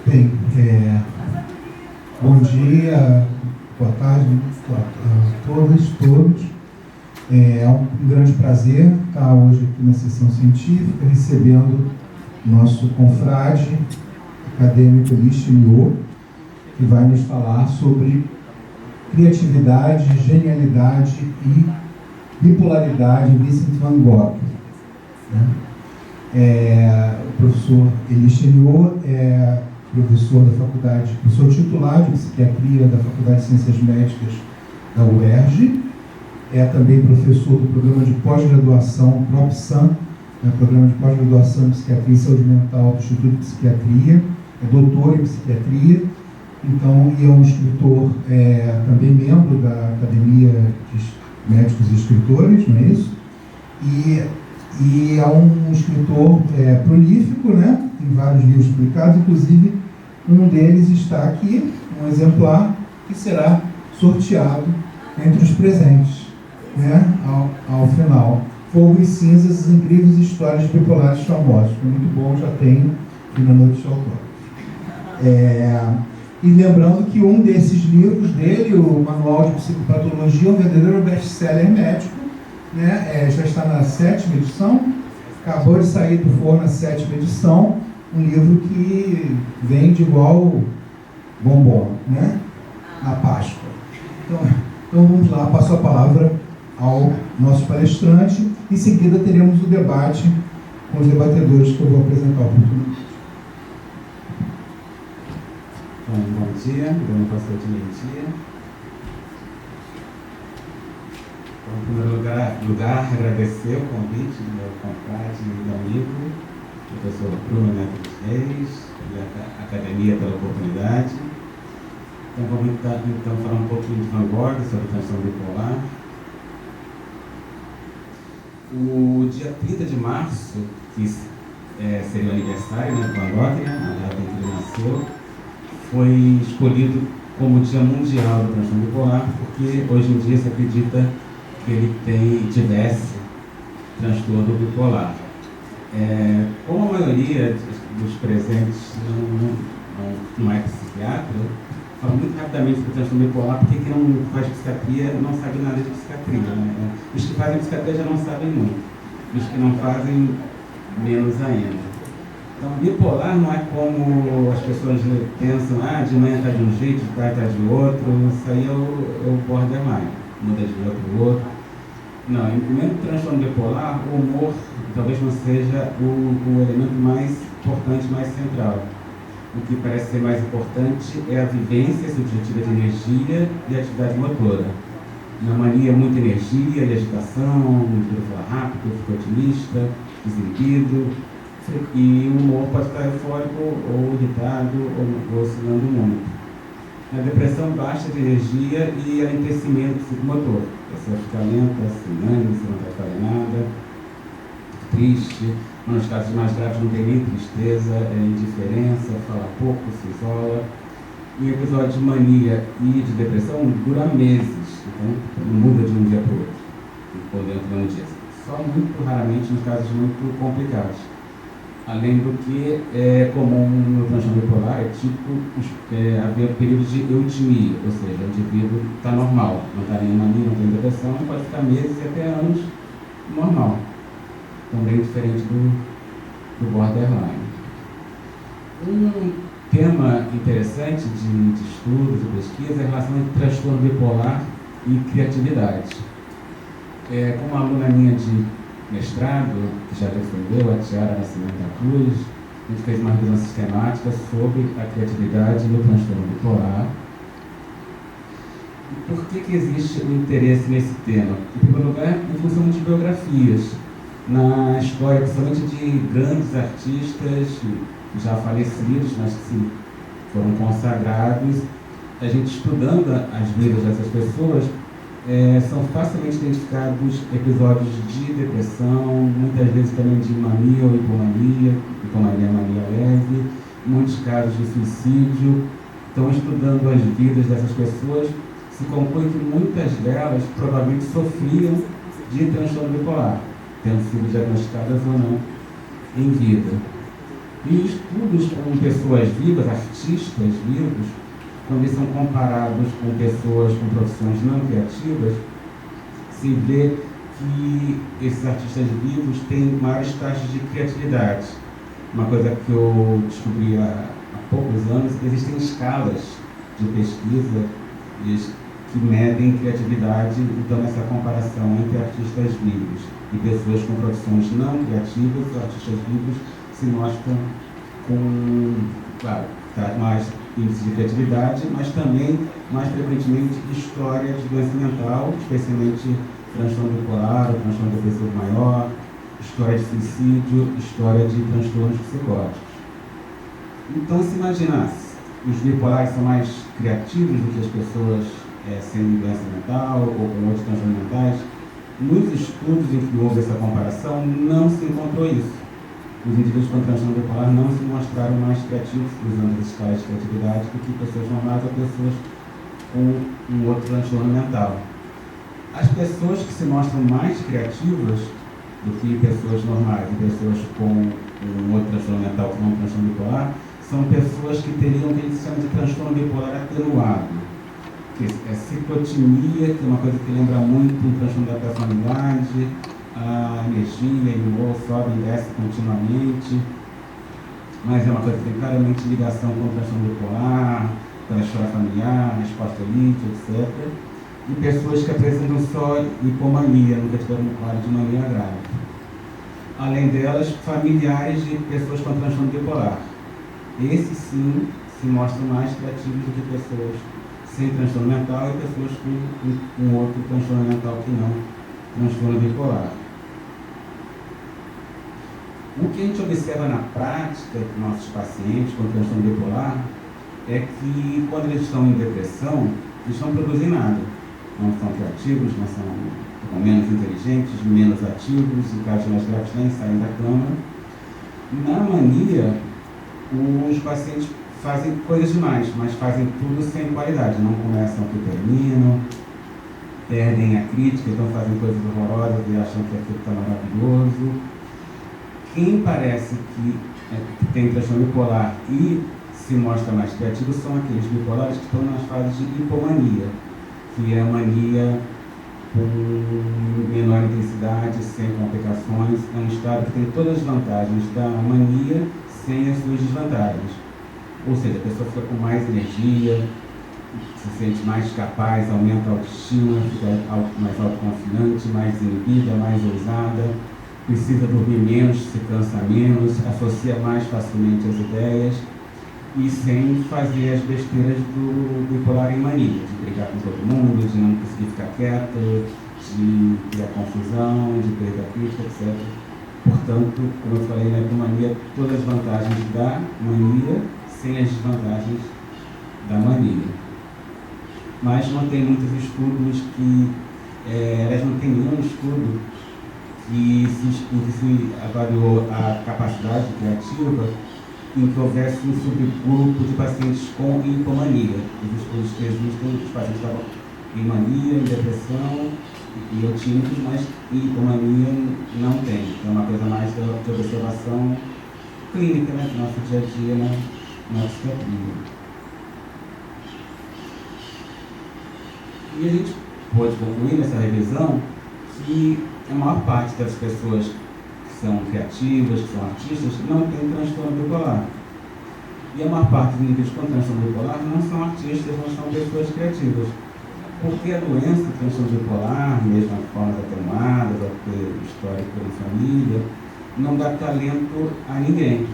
Bem, bom dia, boa tarde a todas, todos. É um grande prazer estar hoje aqui na sessão científica, recebendo nosso confrade acadêmico Lich Liu, que vai nos falar sobre criatividade, genialidade e bipolaridade de Vincent van Gogh. O professor Lich Liu é professor da faculdade, professor titular de psiquiatria da Faculdade de Ciências Médicas da UERJ, é também professor do programa de pós-graduação PROPSAM, programa de pós-graduação em psiquiatria e saúde mental do Instituto de Psiquiatria, é doutor em psiquiatria, então, e é um escritor, também membro da Academia de Médicos e Escritores, não é isso? E é um escritor prolífico, né? Tem vários livros publicados, inclusive um deles está aqui, um exemplar que será sorteado entre os presentes, né? Ao final. Fogo e Cinzas, as incríveis histórias bipolares famosas. Foi muito bom, já tenho aqui na noite de autógrafo. E lembrando que um desses livros dele, o Manual de Psicopatologia, é um verdadeiro best-seller médico, né? Já está na 7ª edição, acabou de sair do forno a 7ª edição, um livro que vende igual bombom, né? Na Páscoa. Então vamos lá, passo a palavra ao nosso palestrante, em seguida teremos o debate com os debatedores que eu vou apresentar oportunamente. Bom dia, meu pastor de meio-dia. Em primeiro lugar, agradecer o convite do meu confrade e amigo, o professor Bruno Neto dos Reis, e a academia pela oportunidade. Então, vamos falar um pouquinho de Van Gogh, sobre transtorno bipolar. O dia 30 de março, que seria o aniversário de Van Gogh, a data em que ele nasceu, foi escolhido como Dia Mundial do Transtorno Bipolar, porque hoje em dia se acredita que ele tivesse transtorno bipolar. Como a maioria dos presentes não é psiquiatra, falo muito rapidamente sobre o transtorno bipolar, porque quem não faz psiquiatria não sabe nada de psiquiatria, né? Os que fazem psiquiatria já não sabem muito, os que não fazem, menos ainda. Então, bipolar não é como as pessoas pensam, de manhã está de um jeito, de tarde está de outro, isso aí é o borderline, muda de um outro outro. Não, mesmo transtorno bipolar, o humor talvez não seja o elemento mais importante, mais central. O que parece ser mais importante é a vivência subjetiva de energia e atividade motora. Na mania, muita energia e agitação, muito falar rápido, fica otimista, desinibido, e o humor pode estar eufórico ou irritado ou oscilando muito. Na depressão, baixa de energia e alentecimento psicomotor. A pessoa fica lenta, sem ânimo, não está fazendo nada, triste. Nos casos mais graves não tem nem tristeza, indiferença, fala pouco, se isola. E o episódio de mania e de depressão dura meses, então não muda de um dia para o outro, ou dentro do mesmo dia. Só muito raramente nos casos muito complicados. Além do que é comum no transtorno bipolar, é típico haver períodos de eutimia, ou seja, o indivíduo está normal, não está nem em mania, não tem depressão, pode ficar meses e até anos normal. Também diferente do borderline. Um tema interessante de estudos e pesquisa é a relação entre transtorno bipolar e criatividade. Como uma aluna minha de mestrado, que já defendeu, a Tiara Nascimento da Cruz, a gente fez uma revisão sistemática sobre a criatividade no transtorno bipolar. E por que existe o interesse nesse tema? Em primeiro lugar, em função de biografias. Na história, principalmente de grandes artistas já falecidos, mas que foram consagrados, a gente estudando as vidas dessas pessoas, são facilmente identificados episódios de depressão, muitas vezes também de mania ou hipomania, mania leve, muitos casos de suicídio. Então, estudando as vidas dessas pessoas, se conclui que muitas delas provavelmente sofriam de transtorno bipolar, tendo sido diagnosticadas ou não em vida. E estudos com pessoas vivas, artistas vivos, quando eles são comparados com pessoas com profissões não criativas, se vê que esses artistas vivos têm maiores taxas de criatividade. Uma coisa que eu descobri há poucos anos, existem escalas de pesquisa que medem criatividade, então essa comparação entre artistas vivos e pessoas com profissões não criativas, os artistas vivos se mostram com, claro, mais índice de criatividade, mas também, mais frequentemente, história de doença mental, especialmente transtorno bipolar, transtorno depressivo maior, história de suicídio, história de transtornos psicóticos. Então, se imaginasse, os bipolares são mais criativos do que as pessoas sem doença mental ou com outros transtornos mentais, nos estudos em que houve essa comparação, não se encontrou isso. Os indivíduos com transtorno bipolar não se mostraram mais criativos usando as escalas de criatividade do que pessoas normais ou pessoas com um outro transtorno mental. As pessoas que se mostram mais criativas do que pessoas normais e pessoas com um outro transtorno mental que não um transtorno bipolar são pessoas que teriam o que eles chamam de transtorno bipolar atenuado, que é ciclotimia, que é uma coisa que lembra muito o transtorno da personalidade, a energia e o humor sobe e desce continuamente, mas é uma coisa que tem claramente ligação com o transtorno bipolar, com a história familiar, resposta elite, etc. E pessoas que apresentam só hipomania, nunca tiveram um quadro de mania grave. Além delas, familiares de pessoas com transtorno bipolar. Esses sim se mostram mais criativos do que pessoas sem transtorno mental e pessoas com um outro transtorno mental que não transtorno bipolar. O que a gente observa na prática com nossos pacientes com transtorno bipolar é que quando eles estão em depressão, eles não produzem nada. Não são criativos, não são menos inteligentes, menos ativos, em casos mais graves nem saem da cama. Na mania, os pacientes fazem coisas demais, mas fazem tudo sem qualidade, não começam o que terminam, perdem a crítica, então fazem coisas horrorosas e acham que aquilo está maravilhoso. Quem parece que tem transtorno bipolar e se mostra mais criativo são aqueles bipolares que estão nas fases de hipomania, que é a mania com menor intensidade, sem complicações. É um estado que tem todas as vantagens da mania sem as suas desvantagens. Ou seja, a pessoa fica com mais energia, se sente mais capaz, aumenta a autoestima, fica mais autoconfiante, mais desinibida, mais ousada, precisa dormir menos, se cansa menos, associa mais facilmente as ideias e sem fazer as besteiras do bipolar em mania, de brigar com todo mundo, de não conseguir ficar quieto, de criar confusão, de perder a crítica, etc. Portanto, como eu falei na hipomania, todas as vantagens da mania sem as desvantagens da mania. Mas não tem muitos estudos que, aliás, não tem nenhum estudo que se avaliou a capacidade criativa em que houvesse um subgrupo de pacientes com hipomania. Os estudos que existem, os pacientes estavam em mania, em depressão e otímicos, mas hipomania não tem. É uma coisa mais de observação clínica, né, do nosso dia a dia na psiquiatria. E a gente pode concluir nessa revisão que a maior parte das pessoas que são criativas, que são artistas, não tem transtorno bipolar. E a maior parte dos indivíduos com transtorno bipolar não são artistas, não são pessoas criativas. Porque a doença, o transtorno bipolar, mesmo as formas atenuadas, ou ter histórico na família, não dá talento a ninguém.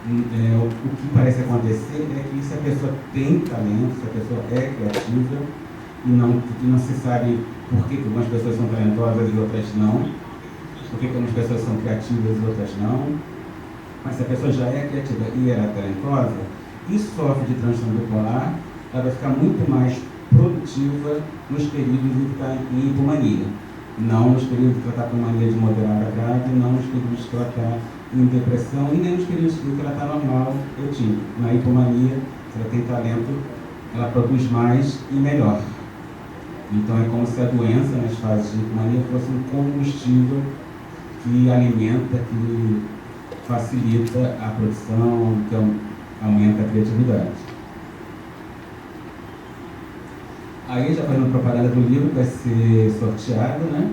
O que parece acontecer é que se a pessoa tem talento, se a pessoa é criativa, e não se sabe por que algumas pessoas são talentosas e outras não, por que algumas pessoas são criativas e outras não, mas se a pessoa já é criativa e era talentosa e sofre de transtorno bipolar, ela vai ficar muito mais produtiva nos períodos em que está em hipomania, não nos períodos que ela está com mania de moderada a grave, não nos períodos que ela está em depressão e nem nos períodos que ela está normal, tímido. Na hipomania, se ela tem talento, ela produz mais e melhor. Então é como se a doença nas fases de hipomania fosse um combustível que alimenta, facilita a produção, que aumenta a criatividade. Aí, já fazendo propaganda do livro, vai ser sorteado, né?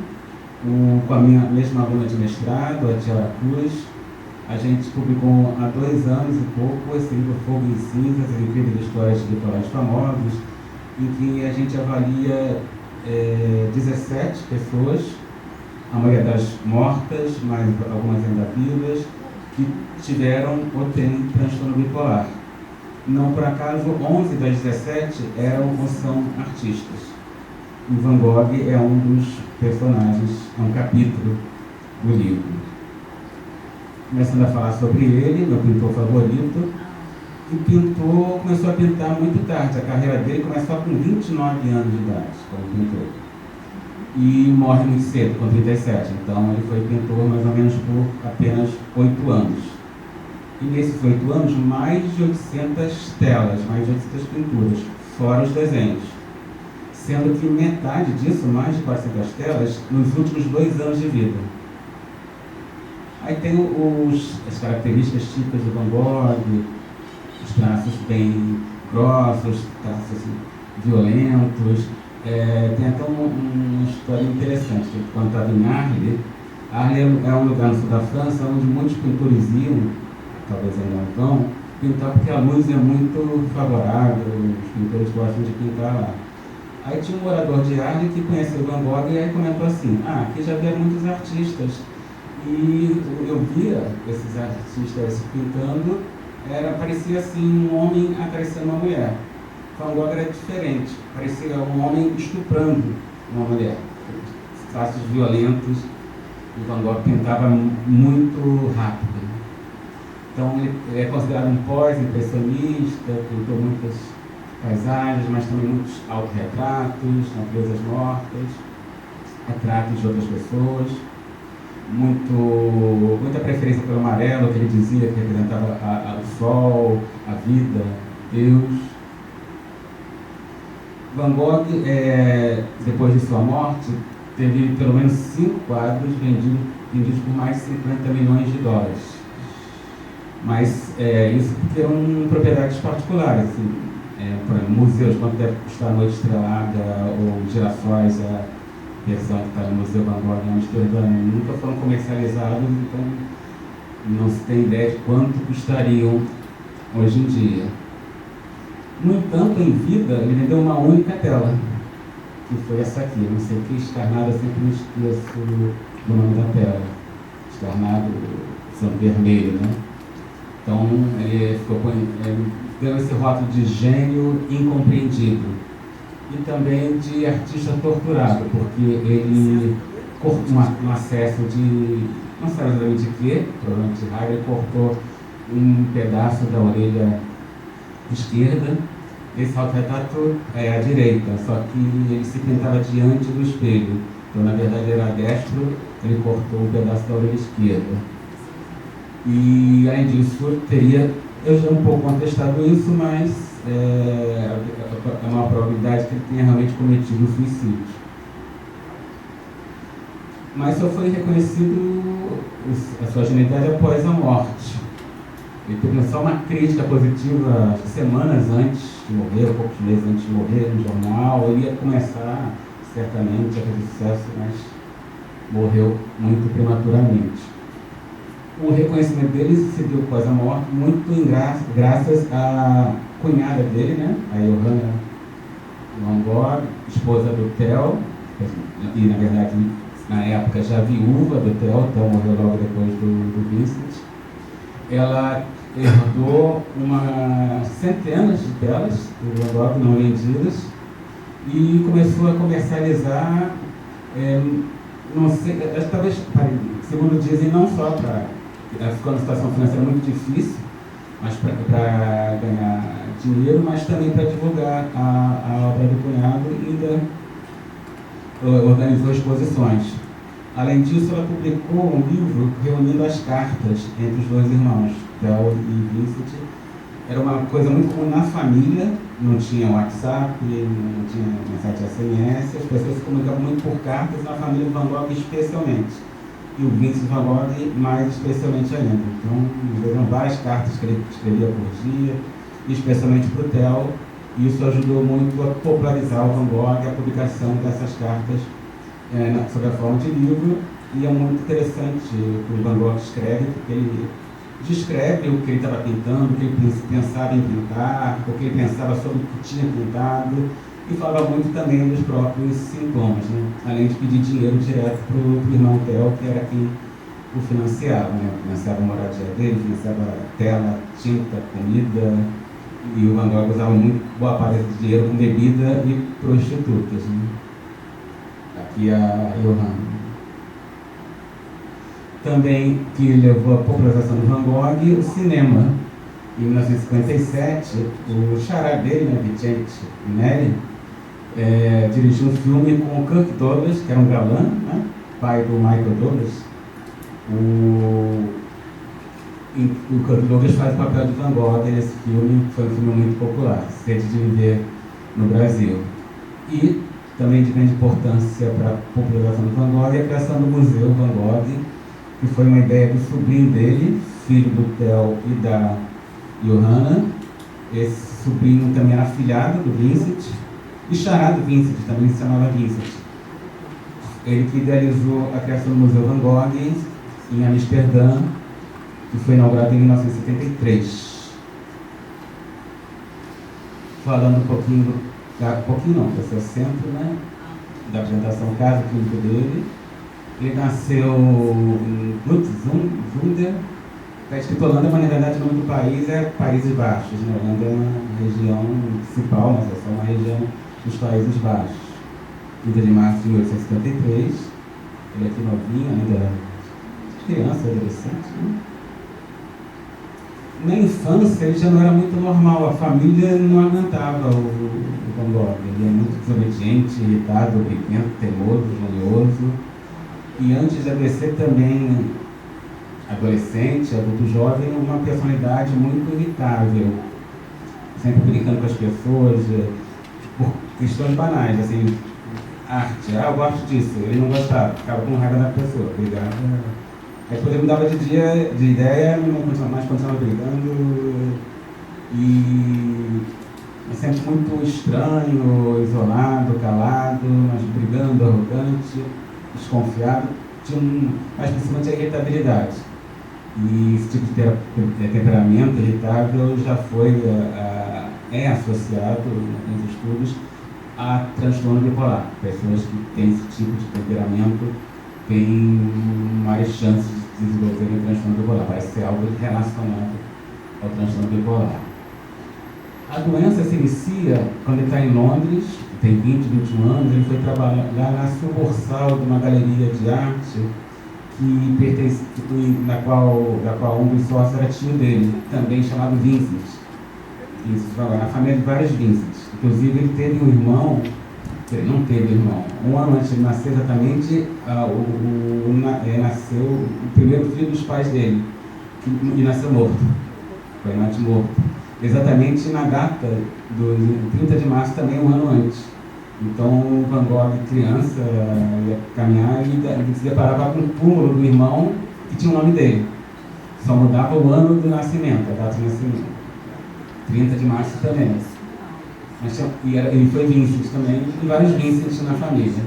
Com a minha mesma aluna de mestrado, a Tiara Cruz. A gente publicou há 2 anos e pouco esse livro Fogo e Cinzas, as incríveis histórias de litorais famosos, em que a gente avalia 17 pessoas, a maioria das mortas, mas algumas ainda vivas, que tiveram ou têm transtorno bipolar. Não por acaso, 11 das 17 eram ou são artistas. E Van Gogh é um dos personagens, é um capítulo do livro. Começando a falar sobre ele, meu pintor favorito, que começou a pintar muito tarde. A carreira dele começou com 29 anos de idade, como pintor. E morre muito cedo, com 37. Então ele foi pintor mais ou menos por apenas 8 anos. E nesses 8 anos, mais de 800 telas, mais de 800 pinturas, fora os desenhos. Sendo que metade disso, mais de 400 telas, nos últimos 2 anos de vida. Aí tem as características típicas do Van Gogh, os traços bem grossos, traços assim, violentos. Tem até uma história interessante, que quando estava em Arles, Arles é um lugar no sul da França onde muitos pintores iam, talvez ainda não vão, pintar porque a luz é muito favorável, os pintores gostam de pintar lá. Aí tinha um morador de Arles que conheceu o Van Gogh e aí comentou assim, aqui já havia muitos artistas. E eu via esses artistas pintando, parecia assim um homem acariciando uma mulher. Van Gogh era diferente, parecia um homem estuprando uma mulher. Traços violentos, e Van Gogh pintava muito rápido. Então ele é considerado um pós-impressionista, pintou muitas paisagens, mas também muitos autorretratos, naturezas mortas, retratos de outras pessoas. Muita preferência pelo amarelo, que ele dizia que representava o sol, a vida, Deus. Van Gogh, depois de sua morte, teve pelo menos 5 quadros vendidos por mais de 50 milhões de dólares. Mas isso porque eram propriedades particulares. Assim, por exemplo, museus, quanto deve custar a Noite Estrelada ou Girassóis, versão que está no Museu Van Gogh em Amsterdã, nunca foram comercializados, então não se tem ideia de quanto custariam hoje em dia. No entanto, em vida, ele vendeu uma única tela, que foi essa aqui, não sei o que, Escarnado, eu sempre me esqueço do nome da tela. Escarnado, sendo vermelho, né? Então, ele deu esse rótulo de gênio incompreendido. E também de artista torturado, porque ele cortou um acesso de, não sei exatamente de quê, provavelmente de raiva, ele cortou um pedaço da orelha esquerda. Esse autorretrato é à direita, só que ele se pintava diante do espelho. Então, na verdade, ele era destro, ele cortou um pedaço da orelha esquerda. E, além disso, eu já um pouco contestado isso, mas é uma probabilidade que ele tenha realmente cometido o suicídio. Mas só foi reconhecido a sua genialidade após a morte. Ele teve só uma crítica positiva, acho que semanas antes de morrer, poucos meses antes de morrer, no jornal. Ele ia começar, certamente, a ter sucesso, mas morreu muito prematuramente. O reconhecimento dele se deu após a morte, muito graças à cunhada dele, né? A Johanna Van Gogh, esposa do Theo, e na verdade, na época já viúva do Theo morreu logo depois do Vincent. Ela herdou centenas de telas do Van Gogh não vendidas e começou a comercializar, não sei, talvez, segundo dizem, não só para... ficou numa situação financeira muito difícil, mas para ganhar dinheiro, mas também para divulgar a obra do cunhado e ainda organizou exposições. Além disso, ela publicou um livro reunindo as cartas entre os 2 irmãos, Theo e Vincent. Era uma coisa muito comum na família, não tinha WhatsApp, não tinha mensagem de SMS, as pessoas se comunicavam muito por cartas, na família Van Gogh especialmente. e o Vincent van Gogh mais especialmente ainda. Então, eram várias cartas que ele escrevia por dia, especialmente para o Theo, e isso ajudou muito a popularizar o Van Gogh e a publicação dessas cartas sob a forma de livro. E é muito interessante o que o Van Gogh escreve, porque ele descreve o que ele estava pintando, o que ele pensava em pintar, o que ele pensava sobre o que tinha pintado, e falava muito também dos próprios sintomas, né? Além de pedir dinheiro direto para o irmão Theo, que era quem o financiava, né? Financiava a moradia dele, financiava tela, tinta, comida, e o Van Gogh usava muito boa parte de dinheiro com bebida e prostitutas, né? Aqui a Johanna. Também que levou à popularização do Van Gogh, o cinema. Em 1957, o xará dele, né, Vicente Minelli, dirigiu um filme com o Kirk Douglas, que era um galã, né, pai do Michael Douglas. O Kirk Douglas faz o papel de Van Gogh nesse filme, que foi um filme muito popular, Sede de Viver no Brasil. E também de grande importância para a popularização do Van Gogh é a criação do Museu Van Gogh, que foi uma ideia do sobrinho dele, filho do Theo e da Johanna. Esse sobrinho também era afilhado do Vincent, e xará do Vincent, também se chamava Vincent. Ele que idealizou a criação do Museu Van Gogh em Amsterdã, que foi inaugurado em 1973. Falando um pouquinho, esse é o centro, né, da apresentação Casa Clínica dele. Ele nasceu em Lutzunder. Está escrito Holanda, mas na verdade o nome do país é Países Baixos, né? Holanda é uma região principal, mas é só uma região dos Países Baixos. 30 de março de 1853. Ele aqui novinho, ainda criança, adolescente, né? Na infância ele já não era muito normal, a família não aguentava o Van Gogh. Ele é muito desobediente, irritado, briguento, teimoso, manhoso. E antes de adoecer também, adolescente, adulto jovem, uma personalidade muito irritável, sempre brincando com as pessoas, por questões banais, assim, arte, eu gosto disso, ele não gostava, ficava com raiva da pessoa, brigava. Aí depois ele mudava de ideia, mas continuava brigando, e sempre muito estranho, isolado, calado, mas brigando, arrogante, desconfiado, mas principalmente a irritabilidade. E esse tipo de temperamento irritável já foi, é associado nos estudos a transtorno bipolar. Pessoas que têm esse tipo de temperamento têm mais chances de desenvolverem transtorno bipolar. Parece ser algo relacionado ao transtorno bipolar. A doença se inicia quando ele está em Londres, tem 20, 21 anos. Ele foi trabalhar na sucursal de uma galeria de arte que pertence, da qual um dos sócios era tio dele, também chamado Vincent. Na família de vários Vincents. Inclusive ele teve um irmão, ele não teve irmão. Um ano antes de nascer exatamente, nasceu o primeiro filho dos pais dele, e nasceu morto. Foi morto. Exatamente na data do 30 de março, também um ano antes. Então o Van Gogh, criança, ia caminhar e se deparava com o túmulo do irmão que tinha o nome dele. Só mudava o ano do nascimento, a data de nascimento. 30 de março também. Ele foi Vincent também, e vários Vincents na família.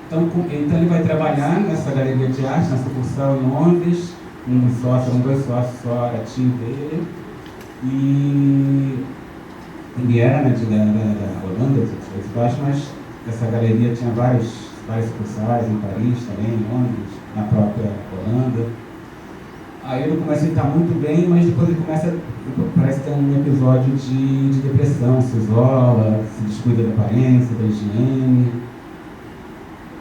Então ele vai trabalhar nessa galeria de arte, na sucursal em Londres. Dois sócios só, era tio dele. E ele era, né, da Holanda, mas essa galeria tinha várias sucursais em Paris também, em Londres, na própria Holanda. Aí ele começa a estar muito bem, mas depois ele parece ter um episódio de depressão, se isola, se descuida da aparência, da higiene,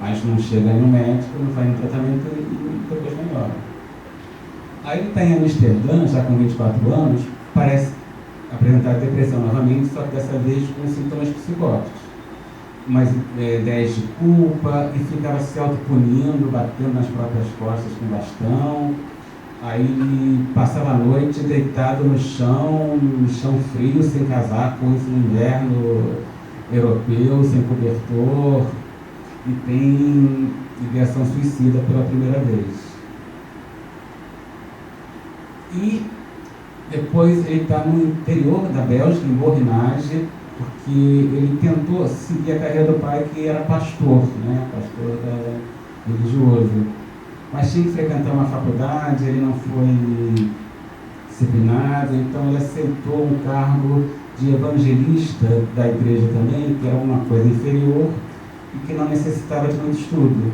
mas não chega no médico, não faz um tratamento e depois melhora. Aí ele está em Amsterdã, já com 24 anos, parece apresentar depressão novamente, só que dessa vez com sintomas psicóticos. Mas ideias de culpa, e ficava se autopunindo, batendo nas próprias costas com bastão. Aí ele passava a noite deitado no chão frio, sem casaco, isso no inverno europeu, sem cobertor. e tem ideação suicida pela primeira vez. E depois ele está no interior da Bélgica, em Borrinage, porque ele tentou seguir a carreira do pai, que era pastor, né? Pastor religioso. Mas tinha que frequentar uma faculdade, ele não foi disciplinado, então ele aceitou um cargo de evangelista da igreja também, que era uma coisa inferior e que não necessitava de muito estudo.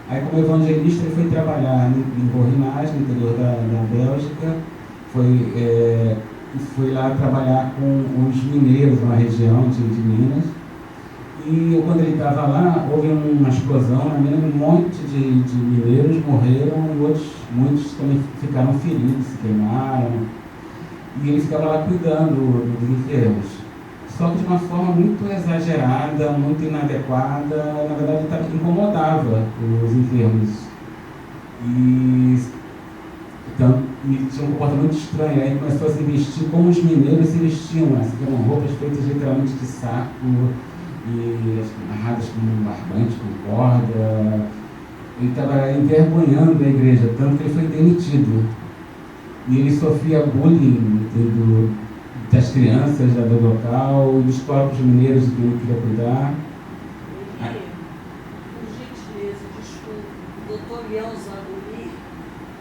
Aí, como evangelista, ele foi trabalhar em Borrinage, no interior da Bélgica, foi lá trabalhar com os mineiros, na região de Minas. E quando ele estava lá, houve uma explosão na mina, um monte de mineiros morreram e muitos também ficaram feridos, se queimaram. E ele ficava lá cuidando dos enfermos. Só que de uma forma muito exagerada, muito inadequada, na verdade incomodava os enfermos. E tinha um comportamento estranho. Aí começou a se vestir como os mineiros se vestiam, né? Que eram roupas feitas literalmente de saco e amarradas com um barbante, com corda. Ele estava envergonhando a igreja, tanto que ele foi demitido. E ele sofria bullying das crianças do local, dos próprios mineiros que ele queria cuidar. Por gentileza, desculpe, o doutor Leão Zanguli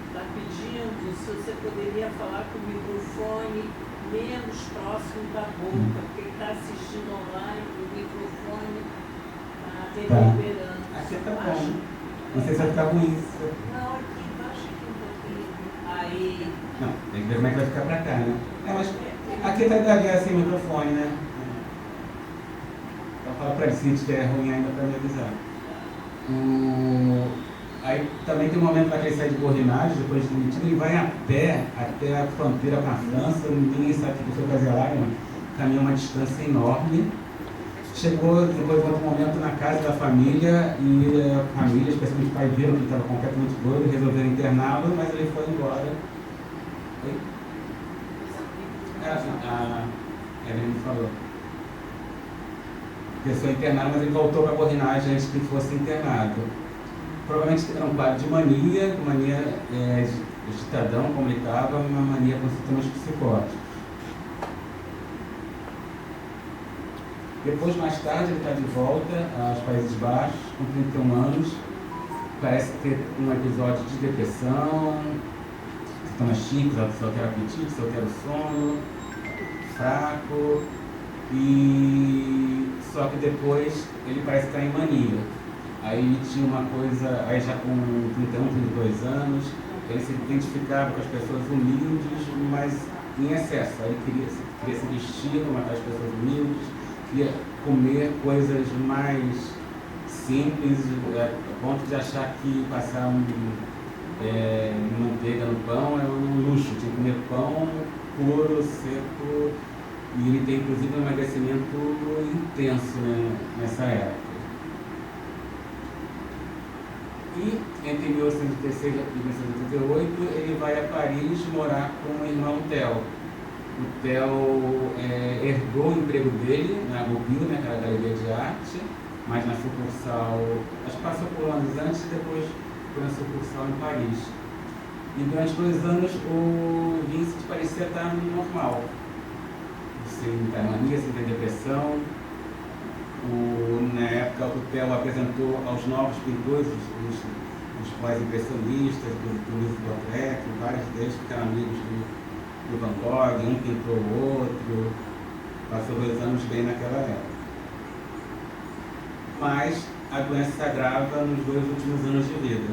está pedindo se você poderia falar com o microfone menos próximo da boca, porque ele está assistindo online, o microfone está reverberando. Aqui está bom. Não sei se vai ficar ruim. Não, aqui, baixa aqui um pouquinho. Aí. Não, tem que ver como é que vai ficar pra cá, né? Mas aqui tá sem microfone, né? Então fala pra ele se estiver ruim ainda pra me avisar. Aí também tem um momento lá que ele sai de Borrinage, depois de demitido, ele vai a pé até a fronteira com a França, ninguém sabe o que foi fazer lá, caminhou uma distância enorme. Chegou depois de outro momento na casa da família e a família, especialmente o pai, viram que ele estava completamente doido, resolveram interná-lo, mas ele foi embora. Ele me falou. A pessoa internada, mas ele voltou para a Borrinage antes que fosse internado. Provavelmente era um quadro de mania agitadão, como ele estava, uma mania com sintomas psicóticos. Depois, mais tarde, ele está de volta aos Países Baixos, com 31 anos. Parece ter um episódio de depressão, sintomas típicos, só quero apetite, só quero sono, fraco. E só que depois ele parece estar em mania. Aí ele tinha uma coisa, aí já com 31, 32 anos, ele se identificava com as pessoas humildes, mas em excesso. Aí ele queria se vestir, matar as pessoas humildes, queria comer coisas mais simples, a ponto de achar que passar manteiga no pão é um luxo. Tinha que comer pão puro, seco, e ele tem inclusive um emagrecimento intenso, né, nessa época. E entre 1836 e 1888 ele vai a Paris morar com o irmão Theo. O Theo herdou o emprego dele na Goupil, né, que era a galeria de arte, mas na sucursal, acho que passou por anos antes e depois foi na sucursal em Paris. E durante 2 anos o Vincent parecia estar normal, sem mania, sem ter depressão. Na época o Theo apresentou aos novos pintores, os pós-impressionistas, do Louis-Lautrec, vários deles ficaram amigos do Van Gogh, um pintou o outro, passou 2 anos bem naquela época. Mas a doença se agrava nos 2 últimos anos de vida.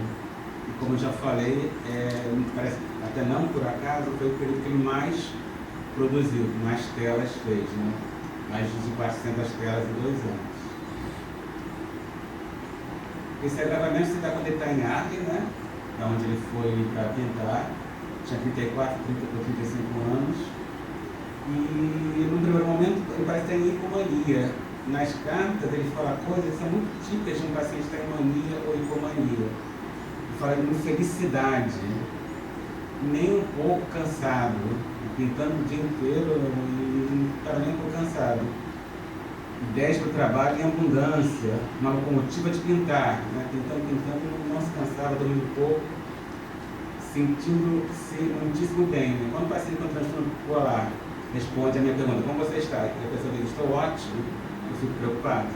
E como eu já falei, parece, até não por acaso, foi o período que ele mais produziu, que mais telas fez, né? Mais de 400 telas em 2 anos. Esse agravamento se dá quando ele está em Arles, né? Da onde ele foi para pintar. Tinha 34, 30 ou 35 anos. E no primeiro momento ele parece ter hipomania. Nas cartas ele fala coisas que são muito típicas de um paciente que está em mania ou hipomania. Ele fala de infelicidade, nem um pouco cansado, pintando o dia inteiro e não estava nem um pouco cansado. ideias para o trabalho em abundância, uma locomotiva de pintar, né? Pintando, não se cansava, dormindo pouco, sentindo-se muitíssimo bem. Né? Quando passei com o transtorno bipolar, responde a minha pergunta: como você está? E a pessoa diz: estou ótimo, eu fico preocupado.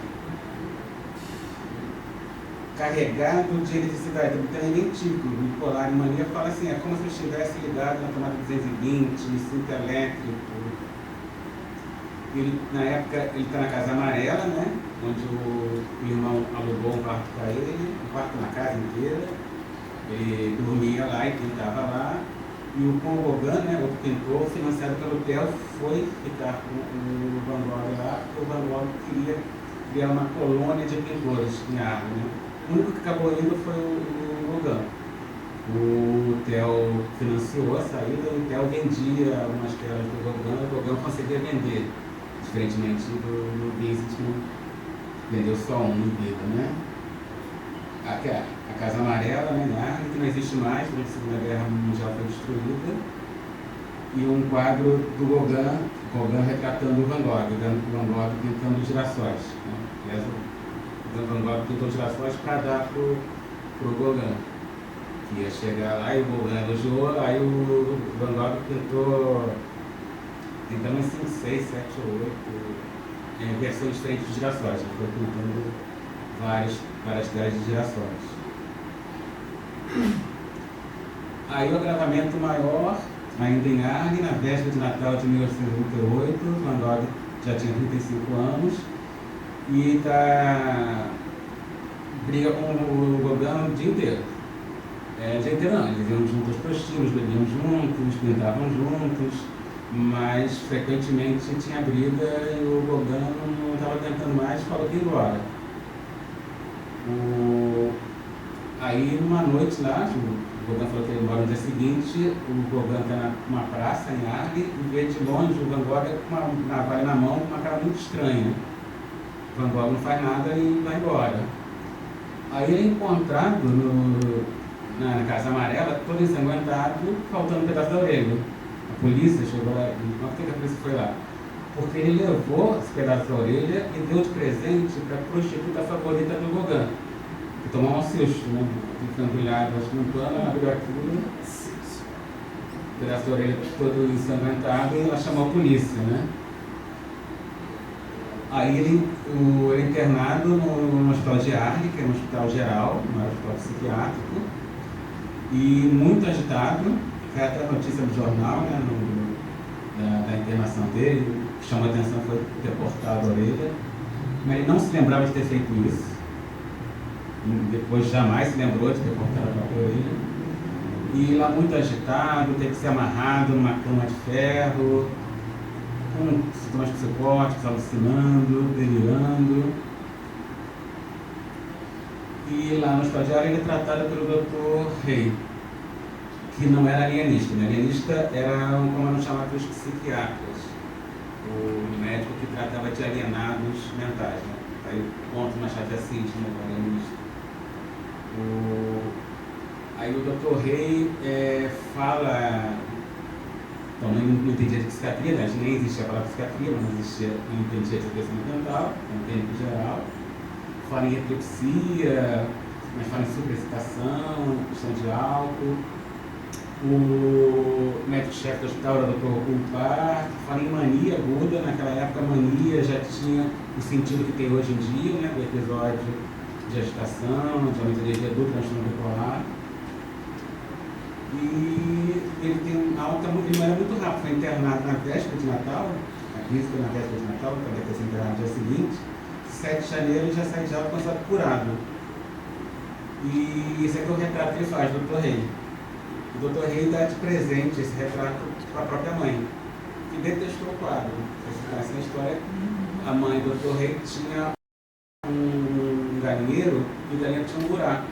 Carregado de eletricidade, também nem típico, bipolar, em mania, fala assim: é como se eu estivesse ligado na tomada 220, cinto elétrico. Ele, na época, ele está na Casa Amarela, né? Onde o irmão alugou um quarto para ele, um quarto na casa inteira. Ele dormia lá e pintava lá. E o Paul Gauguin, né, outro pintor, financiado pelo Theo, foi ficar com o Van Gogh lá, porque o Van Gogh queria criar uma colônia de pintores em Arles, né? O único que acabou indo foi o Gauguin. O Theo financiou a saída, o Theo vendia algumas telas do Gauguin, o Gauguin conseguia vender, diferentemente do Vincent, que vendeu só um em vida, né? A Casa Amarela, né, em Arles, que não existe mais, durante a Segunda Guerra Mundial foi destruída, e um quadro do Gauguin retratando o Van Gogh pintando girassóis. Né? O Van Gogh pintou girassóis para dar para o Gauguin, que ia chegar lá e o Gauguin elogiou, aí o Van Gogh pintou, então uns 5, 6, 7 ou 8 versões diferentes de girassóis, ele foi pintando várias telas de girassóis. Aí o agravamento maior, ainda em Arles, na véspera de Natal de 1838, Van Gogh já tinha 35 anos e briga com o Gauguin o dia inteiro. O dia inteiro não, eles iam juntos aos prostíbulos, bebiam juntos, pintavam juntos, mas frequentemente tinha briga e o Gauguin não estava aguentando mais, falou que ia embora. Aí, numa noite lá, o Gauguin falou que ia embora no dia seguinte, o Gauguin está numa praça em Arles e vê de longe o Van Gogh com uma navalha na mão, com uma cara muito estranha. O Van Gogh não faz nada e vai embora. Aí ele é encontrado na Casa Amarela, todo ensanguentado, faltando um pedaço da orelha. A polícia chegou lá, por que a polícia foi lá? Porque ele levou esse pedaço da orelha e deu de presente para a prostituta favorita do Gauguin, que tomou um susto, né? Ficando brilhado, acho que no pano, abriu aquilo, o pedaço da orelha todo ensanguentado, e ela chamou a polícia, né? Aí ele é internado no hospital de Arles, que é um hospital geral, não é um hospital psiquiátrico, e muito agitado. Foi até a notícia do jornal, né, da internação dele, que chamou a atenção foi ter cortado a orelha, mas ele não se lembrava de ter feito isso. Depois jamais se lembrou de ter cortado a própria orelha. E lá muito agitado, teve que ser amarrado numa cama de ferro, com sintomas psicóticos, alucinando, delirando. E lá no hospital de Arles ele é tratado pelo Dr. Rey, que não era alienista. O alienista era como eram chamados os psiquiatras, o médico que tratava de alienados mentais. Né? Aí ponto Machado de Assis, né, o alienista. Aí o Dr. Rey fala, então não entendia de psiquiatria, né? Nem existia a palavra psiquiatria, mas não existia, não entendia de adoecimento mental, é um técnico geral. Fala em epilepsia, mas fala em superexcitação, questão de álcool. O médico-chefe do hospital era o Dr. Culpar, fala em mania aguda. Naquela época a mania já tinha o sentido que tem hoje em dia, né, do episódio de agitação, de aumento de energia do transtorno bipolar. E ele tem alta, ele não era muito rápido, foi internado na véspera de Natal, a crise foi na véspera de Natal, também ter sido internado no dia seguinte, 7 de janeiro ele já sai de aula considerado curado. E esse aqui é o retrato que ele faz do Dr. Rey. O Dr. Rey dá de presente esse retrato para a própria mãe, que detestou o quadro. Essa história, a mãe do Dr. Rey tinha um galinheiro e o galinheiro tinha um buraco.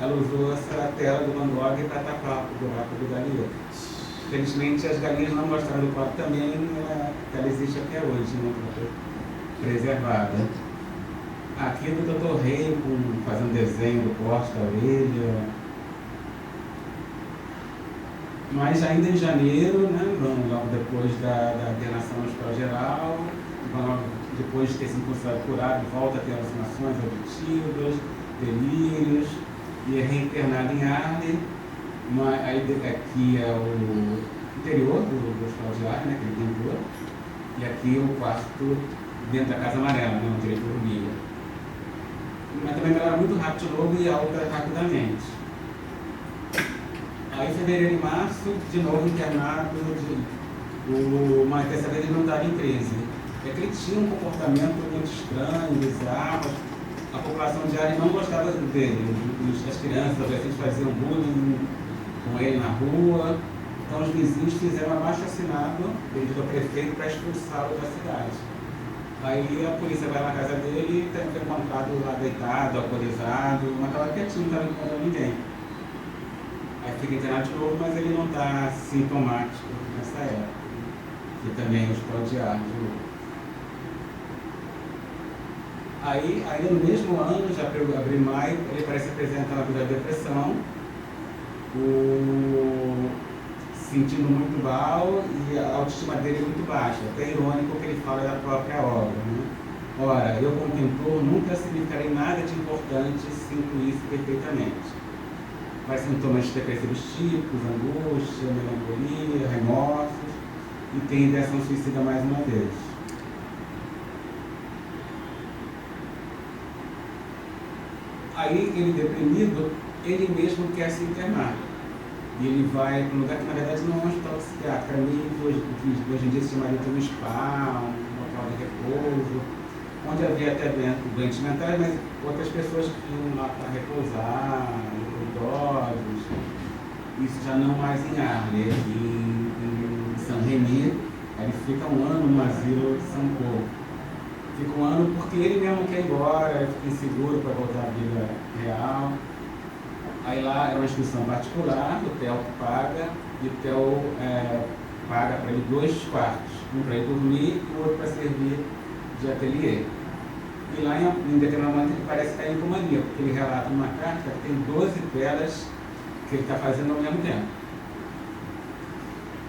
Ela usou essa tela do Van Gogh para tapar o buraco do galinheiro. Felizmente as galinhas não gostaram do quadro também, ela existe até hoje, né, preservada. Aqui do Dr. Rey fazendo desenho do corte da orelha. Mas ainda em janeiro, né, logo depois da internação no hospital geral, o Van Gogh depois de ter sido considerado curado, volta a ter alucinações auditivas, delírios, e é reinternado em Arley. Aqui é o interior do hospital de Arley, né, que ele tentou, e aqui é o quarto dentro da Casa Amarela, né, onde ele dormia. Mas também melhora muito rápido de novo e alta rapidamente. Aí, em fevereiro e março, de novo internado, mas dessa vez ele não estava em crise. É que ele tinha um comportamento muito estranho, bizarro. A população de Arley não gostava dele. As crianças, os adolescentes faziam bullying com ele na rua. Então, os vizinhos fizeram abaixo-assinado devido ao prefeito para expulsá-lo da cidade. Aí a polícia vai na casa dele e tem encontrado lá deitado, alcoolizado, mas estava quietinho, não estava encontrando ninguém. Aí fica internado de novo, mas ele não está sintomático nessa época. E também o hospital de Arley de novo. Aí, ainda no mesmo ano, já para abril e maio, ele parece apresentar uma vida de depressão, sentindo muito mal e a autoestima dele é muito baixa. Até irônico que ele fala da própria obra. Né? Ora, eu como pintor nunca significarei nada de importante, sinto isso perfeitamente. Faz sintomas depressivos típicos, angústia, melancolia, remorsos e tem ideação suicida mais uma vez. Aí ele deprimido, ele mesmo quer se internar. E ele vai para um lugar que na verdade não é um hospital psiquiátrico, é meio que hoje em dia se chamaria de um spa, um local de repouso, onde havia até doentes mentais, mas outras pessoas que iam lá para repousar, idosos. Isso já não mais em Arley, em Saint-Rémy, ele fica um ano no asilo de São Paulo. Fica um ano porque ele mesmo quer ir embora, fica inseguro para voltar à vida real. Aí lá era uma instituição particular, o TEL paga, e o TEL paga para ele 2 quartos, um para ele dormir e o outro para servir de ateliê. E lá em determinado momento ele parece estar em hipomania, porque ele relata numa carta que tem 12 telas que ele está fazendo ao mesmo tempo.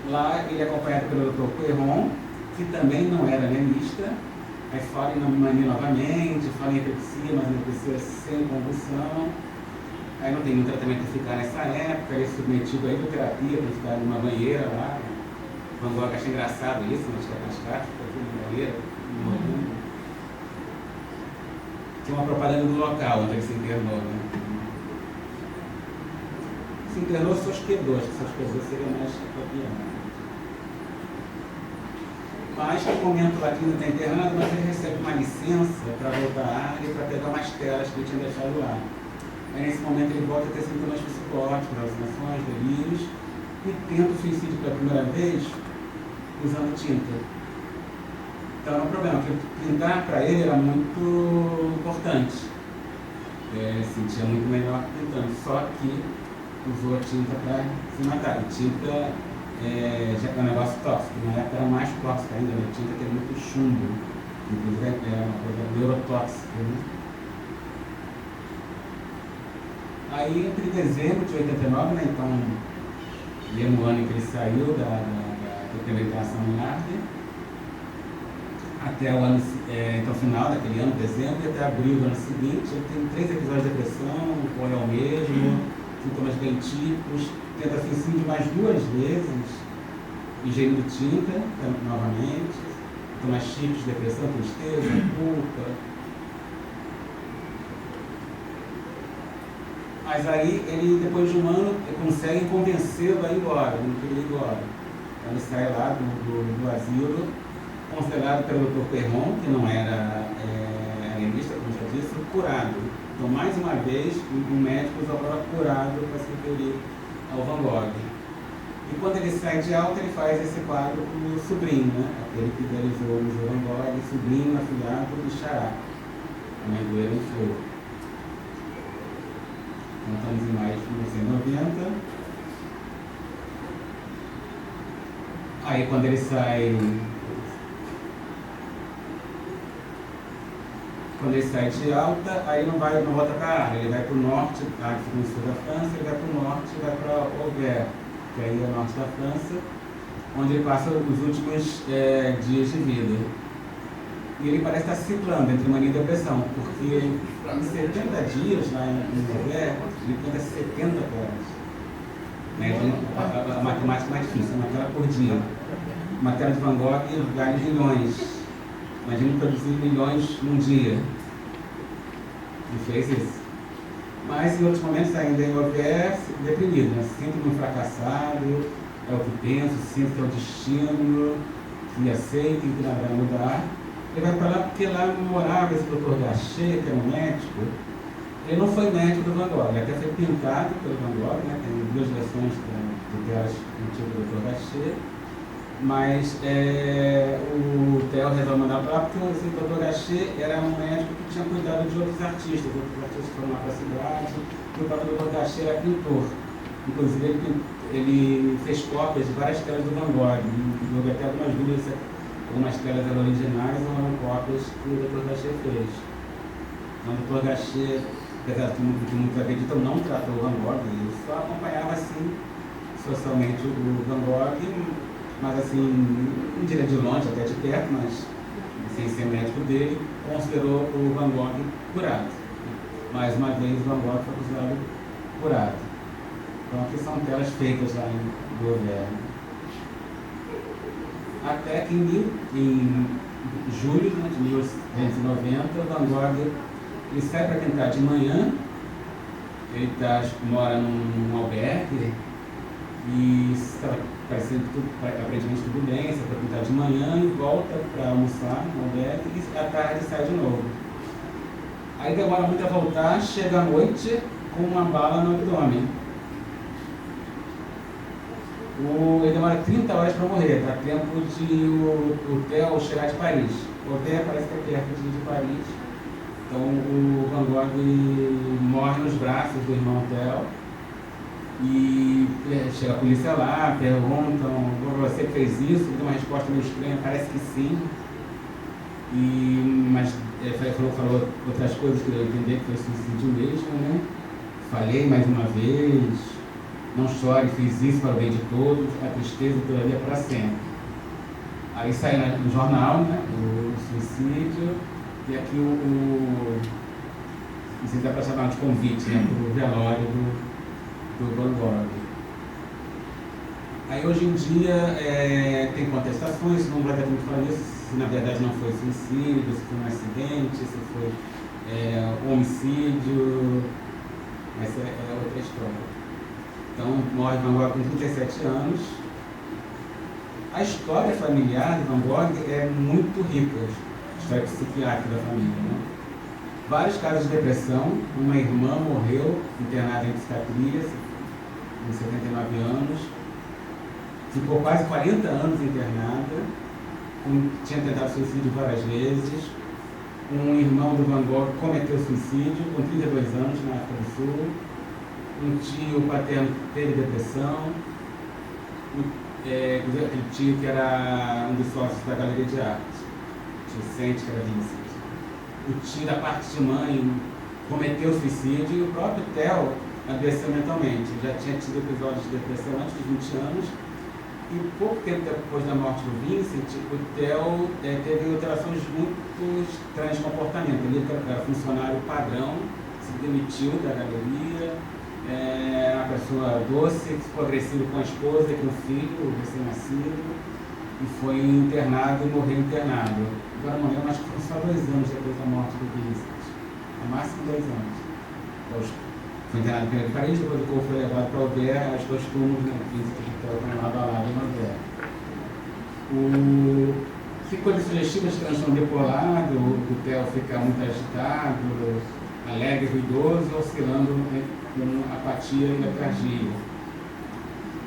Lá ele é acompanhado pelo Dr. Perron, que também não era anemista, aí fala em hipomania novamente, fala em epilepsia, mas epilepsia sem convulsão. Aí não tem nenhum tratamento eficaz nessa época, ele é submetido à hidroterapia para ficar numa banheira lá. Van Gogh acha engraçado isso, mas que é mais caro, fica tudo numa banheira, Tinha uma propaganda do local onde ele se internou, né? Se internou, se hospedou, acho que se hospedou seria mais apropriado. Mas no momento lá que ele está internado, mas ele recebe uma licença para voltar à área para pegar umas telas que ele tinha deixado lá. Aí nesse momento ele volta a ter sintomas psicóticos, alucinações, delírios, e tenta o suicídio pela primeira vez usando tinta. Então é um problema, porque pintar para ele era muito importante. Ele se sentia muito melhor pintando, só que usou a tinta para se matar. E tinta já é um negócio tóxico, na época era mais tóxico ainda, né? Tinta tem muito chumbo, inclusive é uma coisa neurotóxica. Né? Aí, entre dezembro de 89, né, então, e é no ano em que ele saiu da primeira internação em Arley, até o ano, então, final daquele ano, dezembro, e até abril do ano seguinte, ele tem 3 episódios de depressão, corre ao mesmo, sintomas bem típicos, tenta suicídio mais 2 vezes, ingerindo tinta, novamente, sintomas típicos de depressão, tristeza, culpa. Mas aí, ele, depois de um ano, consegue convencê-lo a ir embora, não queria ir embora. Então, ele sai lá do asilo, considerado pelo Dr. Perron, que não era anemista, como já disse, curado. Então, mais uma vez, um médico usa a palavra curado para se referir ao Van Gogh. E quando ele sai de alta, ele faz esse quadro com o sobrinho, né? Aquele que idealizou o Museu Van Gogh, sobrinho, afilhado e xará, a mãe do Eran Flor. Então, estamos em maio de 1990. Aí, quando ele sai de alta, aí não volta para a área, ele vai para o norte, a fica no sul da França, ele vai para o norte e vai para Auvers, que aí é o norte da França, onde ele passa os últimos dias de vida. E ele parece estar ciclando entre mania e depressão, porque em 70 dias, lá em Nové, ele pinta 70 telas. Né? Então, a matemática mais difícil, uma tela por dia. Uma tela de Van Gogh vale milhões. Imagina produzir milhões num dia. E fez isso. Mas em outros momentos ainda em Nové, deprimido, né? Sinto-me fracassado, é o que penso, sinto que é o destino, que aceito, que nada vai mudar. Ele vai para lá porque lá morava esse doutor Gachet, que é um médico. Ele não foi médico do Van Gogh, ele até foi pintado pelo Van Gogh, né? Tem 2 versões do telas antigo do doutor Gachet. Mas o Theo resolveu mandar para lá porque esse doutor Gachet era um médico que tinha cuidado de outros artistas foram lá para a cidade, e o próprio doutor Gachet era pintor. Inclusive ele fez cópias de várias telas do Van Gogh, e houve até algumas dúvidas se algumas telas eram originais ou eram cópias que o doutor Gachet fez. Então o doutor Gachet, apesar de que muitos acreditam, não tratou o Van Gogh, ele só acompanhava assim socialmente o Van Gogh, mas assim, não diria de longe, até de perto, mas sem ser médico dele, considerou o Van Gogh curado. Mais uma vez o Van Gogh foi considerado curado. Então aqui são telas feitas lá em governo. Até que em julho de 1890, Van Gogh ele sai para pintar de manhã, ele mora num albergue e estava parecendo aparentemente tudo bem, sai para pintar de manhã e volta para almoçar no albergue e à tarde sai de novo. Aí demora muito a voltar, chega à noite com uma bala no abdômen. Ele demora 30 horas para morrer, dá tempo de o Theo chegar de Paris. O Theo parece que é perto de Paris. Então o Van Gogh morre nos braços do irmão Theo. E chega a polícia lá, perguntam, você fez isso? Deu uma resposta meio estranha, parece que sim. Mas falou outras coisas que eu entendi que foi suicídio mesmo, né? Falei mais uma vez. Não chore, fiz isso para o bem de todos, a tristeza duraria para sempre. Aí sai no jornal, né, o suicídio, e aqui não sei se dá para chamar de convite, né, para o velório do Van Gogh. Aí hoje em dia tem contestações, não vai dar muito falar nisso, se na verdade não foi suicídio, se foi um acidente, se foi homicídio, essa é outra história. Então, morre Van Gogh com 37 anos. A história familiar de Van Gogh é muito rica, a história psiquiátrica da família, né? Vários casos de depressão. Uma irmã morreu internada em psiquiatria, com 79 anos. Ficou quase 40 anos internada. Tinha tentado suicídio várias vezes. Um irmão do Van Gogh cometeu suicídio com 32 anos na África do Sul. Um tio paterno teve depressão, aquele tio que era um dos sócios da Galeria de Arte, tio Vicente, que era Vincent. O tio da parte de mãe cometeu suicídio e o próprio Theo adoeceu mentalmente. Já tinha tido episódios de depressão antes dos 20 anos e pouco tempo depois da morte do Vincent, o Theo teve alterações muito estranhas de comportamento. Ele era funcionário padrão, se demitiu da galeria. Uma pessoa doce, que ficou agressivo com a esposa e com o filho, o recém-nascido, e foi internado e morreu internado. Agora morreu, mas foram só 2 anos depois da morte do Vincent, no máximo 2 anos. Então, foi internado primeiro em Paris, depois o corpo foi levado para Aubert, as 2 túmulos, né, Vincent e Theo estão lado a lado em Aubert. Ficou de sugestivas de transtorno bipolado, o Theo fica muito agitado, alegre, ruidoso, oscilando com apatia e letargia.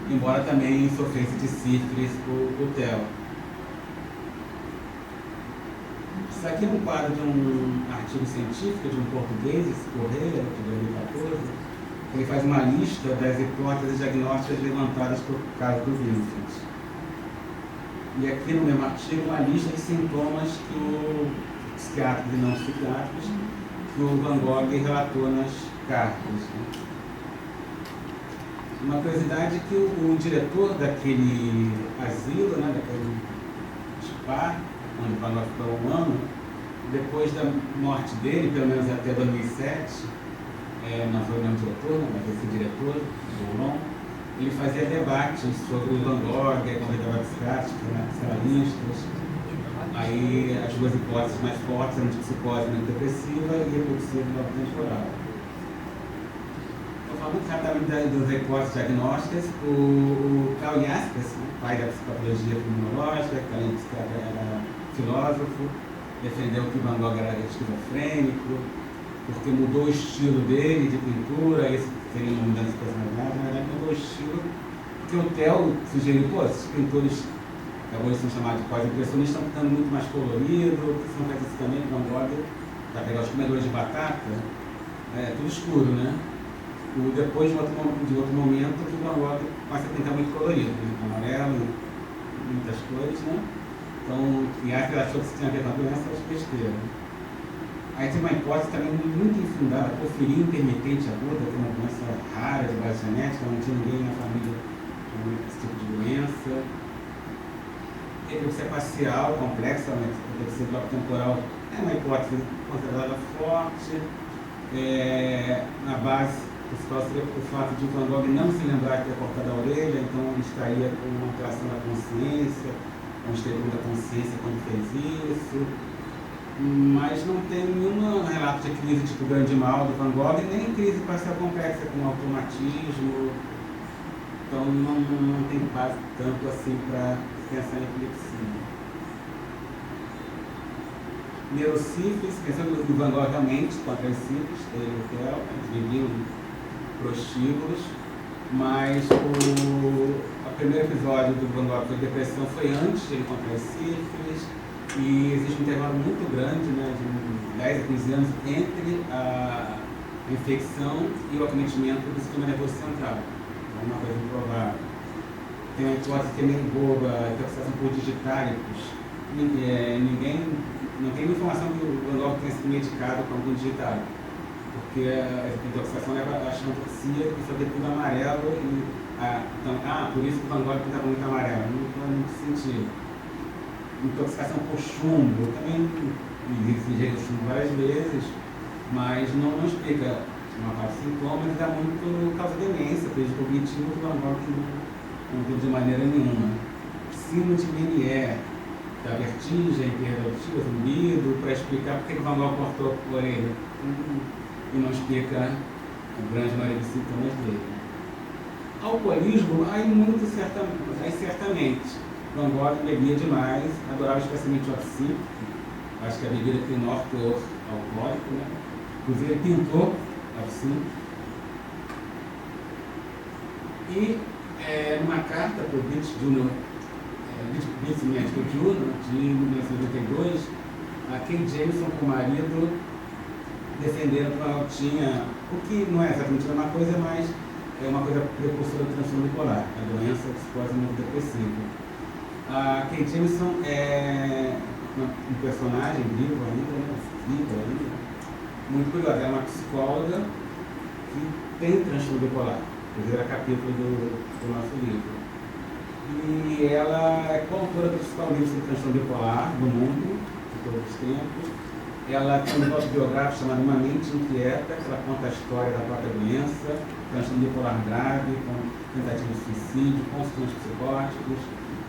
Embora também sofresse de sífilis o Theo. Isso aqui é um quadro de um artigo científico de um português, esse Correia, de 2014. Ele faz uma lista das hipóteses diagnósticas levantadas por caso do Vincent. E aqui no mesmo artigo, uma lista de sintomas que psiquiátricos e não psiquiátricos que o Van Gogh relatou nas cartas. Né? Uma curiosidade é que o diretor daquele asilo, né, daquele spa, onde o Van Gogh ficou 1 ano, depois da morte dele, pelo menos até 2007, não foi o mesmo diretor, mas esse diretor, o Long, ele fazia debates sobre o Van Gogh, convidava psiquiatras, psicanalistas. Aí as duas hipóteses mais fortes eram de psicose depressiva e reflexiva temporal. Vou falar muito rapidamente das hipóteses diagnósticas. O Karl Jaspers, pai da psicologia criminológica, que além de psiquiatra era filósofo, defendeu que o Van Gogh era esquizofrênico, porque mudou o estilo dele de pintura, esse seria uma mudança de personalidade, na verdade mudou o estilo, porque o Theo sugeriu, esses pintores que agora são chamados de pós-impressionistas estão ficando muito mais colorido, porque se não faz isso também, o Van Gogh, para pegar os comedores de batata, tudo escuro, né? Depois de outro momento, que o Van Gogh passa a pintar muito colorido, né? Amarelo, muitas cores, né? Então, e aí ela achou que se tinha a ver com a doença, era besteira. Aí tem uma hipótese também muito infundada, porfiria intermitente aguda, que é uma doença rara de base genética, não tinha ninguém na família com esse tipo de doença. Epilepsia parcial, complexa, mas epilepsia bloco temporal é uma hipótese considerada forte. Na base principal seria o fato de o Van Gogh não se lembrar de ter cortado a orelha, então ele estaria com uma alteração da consciência, um estupro da consciência quando fez isso. Mas não tem nenhum relato de crise tipo grande mal do Van Gogh, nem crise parcial complexa com automatismo. Então não tem base tanto assim para pensar em epilepsia. Neurosífilis, pensando no Van Gogh realmente contra as sífilis, ele e o Theo, eles viviam prostíbulos, mas o primeiro episódio do Van Gogh de depressão foi antes de ele contrair sífilis. E existe um intervalo muito grande, né, de 10 a 15 anos, entre a infecção e o acometimento do sistema nervoso central. É uma coisa improvável. Tem uma hipótese que é meio boba, intoxicação por digitálicos. Não tem informação que o Van Gogh tenha sido medicado com algum digitálico, porque a intoxicação leva a xantoxia, que só tem tudo amarelo. Por isso que o Van Gogh pintava muito amarelo. Não faz muito sentido. Intoxicação por chumbo, também ingeriu chumbo várias vezes, mas não explica uma parte de sintomas e dá muito causa de demência, perda cognitiva, que o Van Gogh não tem de maneira nenhuma. Síndrome de Meniere, da vertigem, perda auditiva, zumbido, para explicar porque o Van Gogh cortou a orelha e não explica a grande maioria dos sintomas dele. Alcoolismo, aí certamente. Van Gogh bebia demais, adorava especialmente o absinto, acho que a bebida tem maior teor alcoólico, né? Inclusive ele pintou absinto. E numa carta para o British Medical Journal, de 1992, a Kay Jameson com o marido defenderam que ela tinha, o que não é exatamente a mesma coisa, mas é uma coisa precursora do transtorno bipolar, a doença psicose depressiva. A Kay Jameson é um personagem vivo ainda, muito curiosa. Ela é uma psicóloga que tem transtorno bipolar, o primeiro capítulo do nosso livro. E ela é coautora do principal livro sobre transtorno bipolar do mundo, de todos os tempos. Ela tem um livro biográfico chamado Uma Mente Inquieta, que ela conta a história da própria doença, transtorno bipolar grave, com tentativa de suicídio, com sintomas psicóticos.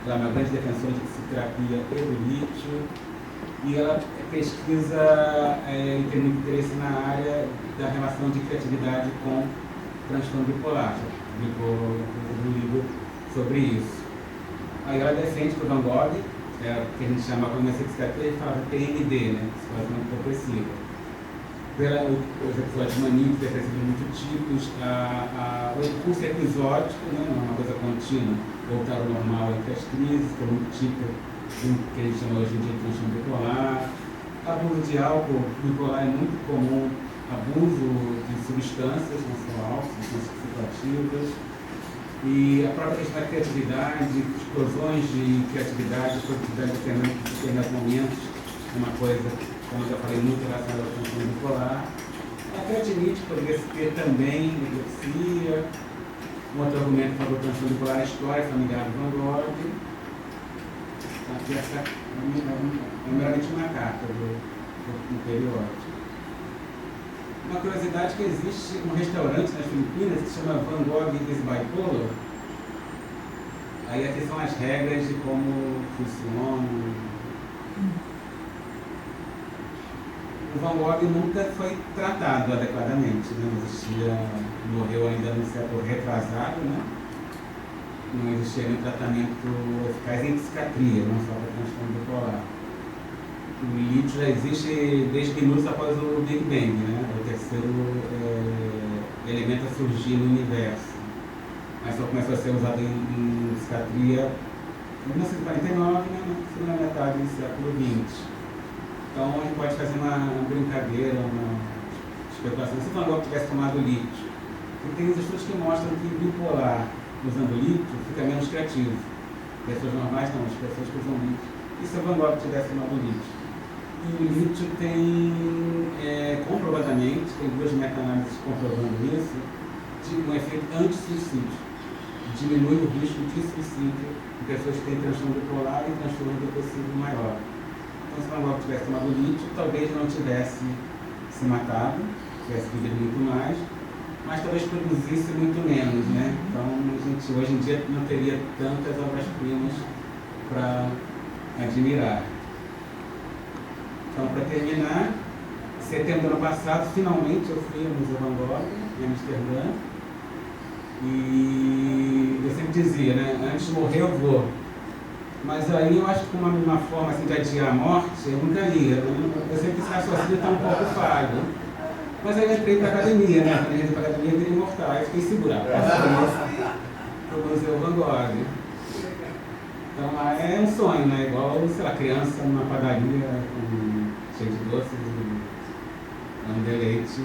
Ela é uma grande defensora de psicoterapia e do lítio, e ela pesquisa e tem muito interesse na área da relação de criatividade com transtorno bipolar. Já publicou um livro sobre isso. Aí ela defende que o Van Gogh, que a gente chama como psiquiatria, ele fala PMD, né? Psicose depressiva. Os episódios maníacos, depressivos múltiplos, o curso episódico, né? Não é uma coisa contínua, voltar ao normal entre as crises, que é muito típico do que a gente chama hoje em dia de transtorno bipolar. Abuso de álcool bipolar é muito comum, abuso de substâncias, não só álcool, substâncias psicoativas. E a própria questão da criatividade, explosões de criatividade, produtividade em determinados momentos, é uma coisa, como eu já falei, muito relacionada ao transtorno bipolar. A creatinite poderia ter também epilepsia. Um outro argumento para o transtorno bipolar é a história familiar do Van Gogh. Aqui essa é meramente uma carta do no periódico. Uma curiosidade é que existe um restaurante nas Filipinas que se chama Van Gogh is Bipolar. Aí aqui são as regras de como funciona. O Van Gogh nunca foi tratado adequadamente, né? Não existia, morreu ainda no século retrasado, né? Não existia nenhum tratamento eficaz em psiquiatria, não só para transtorno bipolar. O lítio já existe desde minutos após o Big Bang, né? O terceiro elemento a surgir no universo. Mas só começou a ser usado em psiquiatria em 1949, né? Na segunda metade do século XX. Então a gente pode fazer uma brincadeira, uma especulação. Se o Van Gogh tivesse tomado lítio, porque tem estudos que mostram que bipolar usando lítio fica menos criativo. Pessoas normais não, as pessoas que usam lítio. E se o Van Gogh tivesse tomado lítio? E o lítio tem, comprovadamente, tem 2 meta-análises comprovando isso, de um efeito anti-suicídio. Diminui o risco de suicídio em pessoas que têm transtorno bipolar e transtorno depressivo maior. Então, se o Van Gogh tivesse tomado lítio, talvez não tivesse se matado, tivesse vivido muito mais, mas talvez produzisse muito menos, né? Então, a gente hoje em dia não teria tantas obras-primas para admirar. Então, para terminar, em setembro do ano passado, finalmente eu fui ao Museu Van Gogh, em Amsterdã, e eu sempre dizia, né, antes de morrer eu vou. Mas aí eu acho que uma forma assim, de adiar a morte, eu nunca ia. Eu sempre disse que a raciocínio está um pouco falho. Mas aí eu entrei para a academia, né? Quando eu entrei para a academia, eu virei imortal, aí fiquei segurado. Para o Museu Van Gogh. Então é um sonho, né? Igual, sei lá, criança numa padaria cheia de doces e um deleite.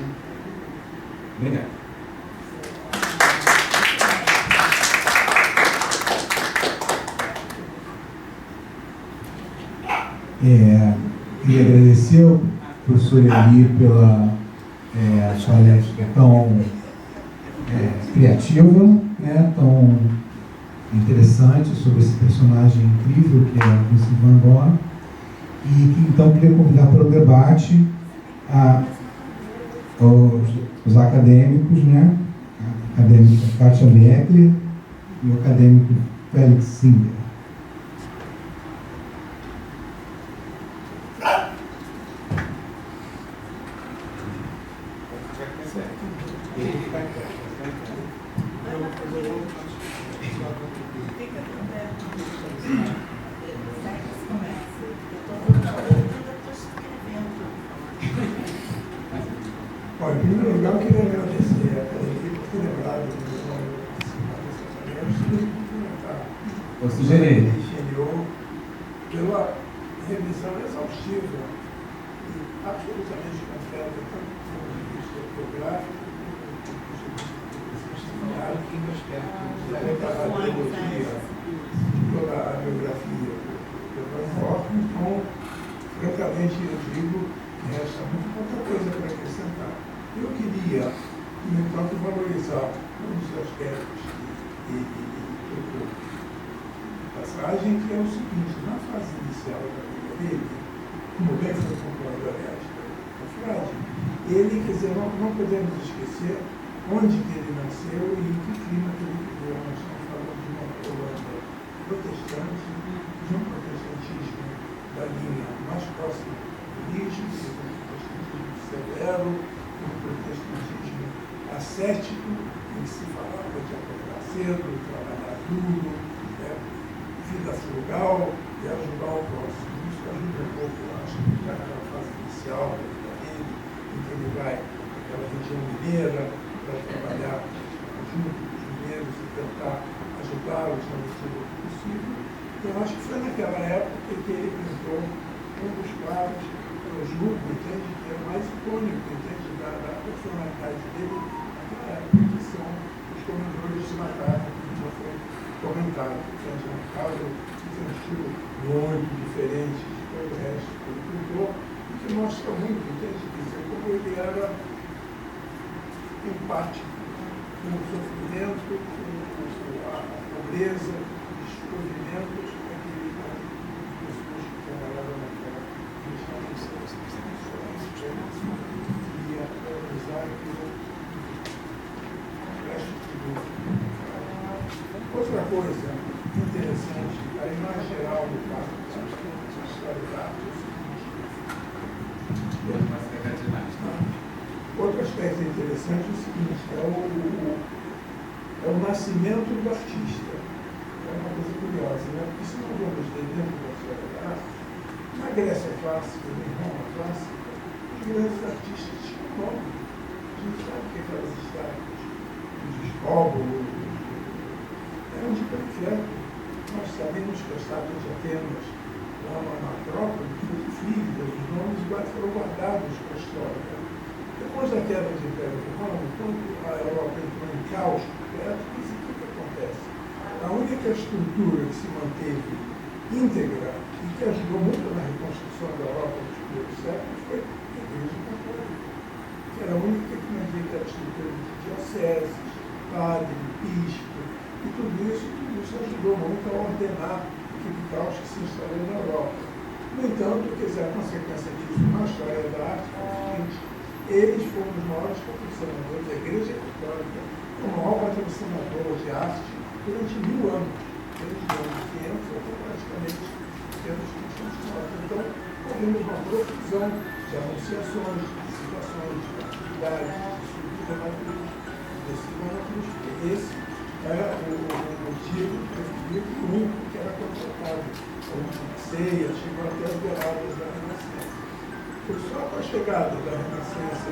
Obrigado. Queria agradecer ao professor Eli pela palestra tão criativa, né, tão interessante sobre esse personagem incrível que é Vincent Van Gogh. E que, então, queria convidar para o debate os acadêmicos, né, a acadêmica Kátia Beckler e o acadêmico Félix Singer. Em primeiro lugar, eu queria agradecer a equipe por ter lembrado do nome Eu sugeri. Pela revisão exaustiva e absolutamente completa, tanto do ponto de vista biográfico, quanto do ponto de vista da pedagogia, toda a biografia do Van Gogh. Então, francamente, eu digo que resta muito pouca coisa para acrescentar. Eu queria, no entanto, valorizar um dos aspectos que tocou na passagem, que é o seguinte: na fase inicial da vida dele, como bem foi concluído, aliás, pela frase, ele, quer dizer, não podemos esquecer onde que ele nasceu e em que clima que ele viveu. Nós estamos falando de uma Holanda protestante, de um protestantismo da linha mais próxima do rígido, um protestantismo severo, um protestantismo ascético, em que se falava de acordar cedo, trabalhar duro, vida frugal e ajudar o próximo. Isso ajuda um pouco, eu acho, naquela fase inicial da vida dele, em que ele vai naquela região mineira para trabalhar junto com os mineiros e tentar ajudá-los na medida do possível. Eu acho que foi naquela época que ele pintou um dos quadros, eu julgo, entende, que é o mais icônico, entende, da personalidade dele naquela época, que são os comendadores de batata, que já foi comentado. Entende? É um quadro que tem um estilo muito diferente de todo o resto que ele pintou, e que mostra muito, entende, dizer, como ele era empático com o sofrimento, com a pobreza, os descobrimentos daquele pessoas que trabalhavam naquela região. coisa interessante, a imagem geral do quadro da história da arte é o seguinte. Outro aspecto interessante é o seguinte, é o nascimento do artista. É uma coisa curiosa, né? Porque se nós vamos ver dentro da história da arte, na Grécia clássica, em Roma clássica, os grandes artistas tinham nome. A gente sabe que aquelas estátuas, os escóbulos, eram de prefeito. Nós sabemos que a estátua de Atenas, lá na Acrópole, foi de Frígida, os nomes foram guardados para a história. Depois da queda do Império Romano, quando a Europa entrou em caos completo, o que acontece? A única estrutura que se manteve íntegra e que ajudou muito na reconstrução da Europa nos primeiros séculos foi a Igreja Católica, que era a única que manteve a estrutura de dioceses, padre, bispo, e tudo isso ajudou muito a ordenar aquele caos que se instalou na Europa. No entanto, a consequência disso na história da arte foi o seguinte: eles foram os maiores patrocinadores da Igreja Católica, o maior patrocinador de arte durante 1000 anos, desde os anos 500 até praticamente pelos 500. Então, tivemos uma profusão de anunciações, de citações, de atividades, de estudos demográficos, esse era o motivo preferido e único que era contratado. A última ceia chegou até as beiradas da Renascença. Foi só com a chegada da Renascença,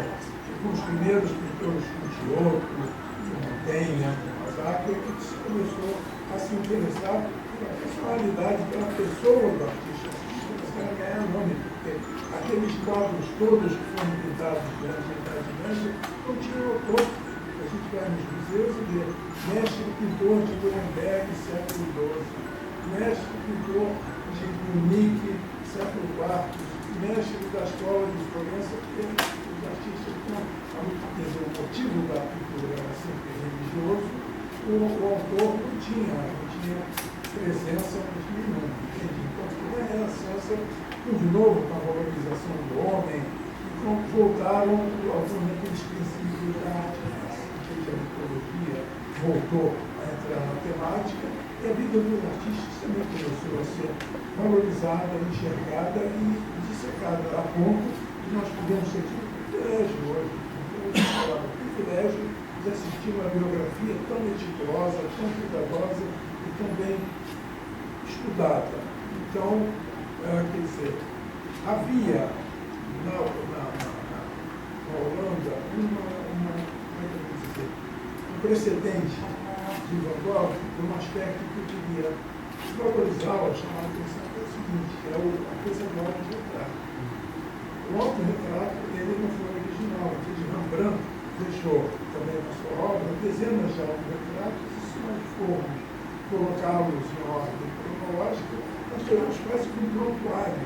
com os primeiros pintores como Giotto, Mantegna, Masaccio, que se começou a se interessar pela personalidade, pela pessoa do artista. Começaram a ganhar nome, porque aqueles quadros todos que foram pintados durante a Idade Média não tinham autor. A gente vai nos museus e vê mestre pintor de Nuremberg, século XII, mestre pintor de Munique, século IV, mestre da escola de Florença, porque os artistas tinham, o motivo da pintura era sempre religioso, o autor não tinha presença nos meninos, entende? Então, toda a Renascença, de novo, com a valorização do homem, voltaram alguns daqueles princípios da arte, a mitologia voltou a entrar na temática, e a vida dos artistas também começou a ser valorizada, enxergada e dissecada, a ponto de nós podemos ter o privilégio hoje, o privilégio de assistir uma biografia tão meticulosa, tão cuidadosa e tão bem estudada. Então, quer dizer, havia na Holanda um precedente de Van Gogh, por um aspecto que eu queria valorizar ou chamar a atenção, é o seguinte, que é a coisa do autorretrato. O autorretrato, ele não foi original, aquele Rembrandt deixou também na sua obra dezenas de autorretratos, e se nós formos colocá-los em ordem cronológica, nós teremos quase que um prontuário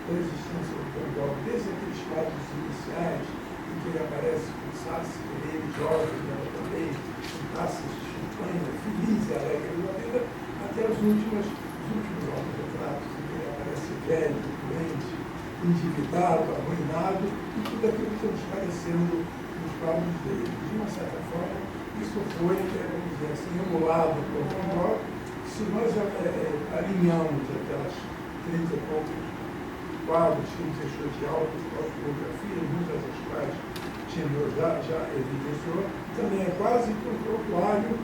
da existência do Van Gogh, desde aqueles quadros iniciais, em que ele aparece com Sassi, ele jovem, ela também, com taças de champanhe, feliz e alegre da vida, até os últimos autorretratos, em que ele aparece velho, doente, endividado, arruinado, e tudo aquilo que estamos parecendo nos quadros dele. De uma certa forma, isso foi, vamos dizer assim, emulado por Van Gogh. Se nós alinhamos aquelas 30 e poucos quadros que ele deixou de autofotografia, muitas das quais Schindler já evidenciou, também é quase que um prontuário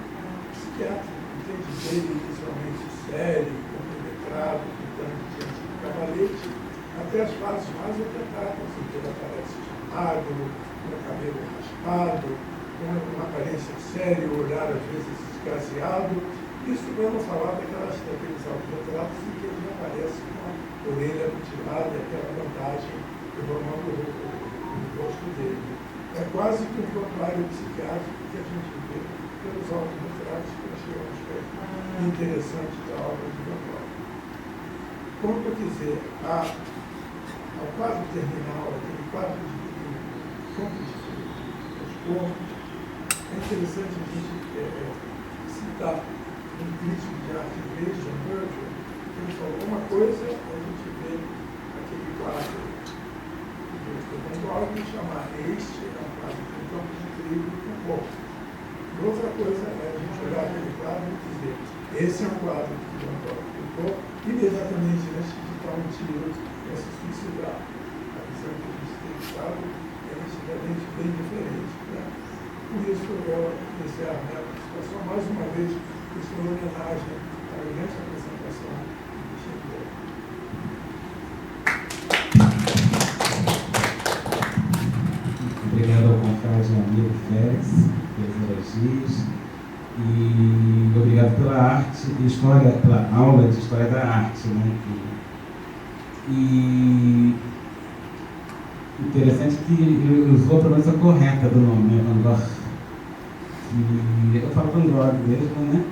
psiquiátrico, entende? Dele inicialmente sério, compenetrado, pintando diante do cavalete, até as fases mais afetadas, em que ele aparece chamado, com o cabelo raspado, com uma aparência séria, o olhar às vezes escaseado. Isso vamos falar daqueles autorretratos em que ele aparece com a orelha mutilada, aquela vantagem formando o rosto dele. É quase que um prontuário psiquiátrico que a gente vê pelos autorretratos, que eu achei um aspecto interessante da obra de Van Gogh. Quanto a dizer, ao quadro terminal, aquele quadro de campo dos corpos, é interessante a gente citar um crítico de arte inglês, John Virgil, que ele falou uma coisa, a gente vê aquele quadro do Van Gogh, chamar este é um quadro de campo de trigo com corpo. Outra coisa é a gente olhar aquele quadro e dizer, esse é um quadro que Van Gogh pintou imediatamente antes de dar um tiro para se suicidar. A visão que a gente tem de quadro é nitidamente bem diferente. Né? Por isso eu encerro a participação mais uma vez por sua homenagem à grande apresentação de Chico. Obrigado ao confrade amigo Félix pelos elogios e obrigado pela arte e história, pela aula de história da arte, né? E interessante que ele usou a pronúncia correta do nome, né? Van Gogh. E eu falo Van Gogh mesmo, né?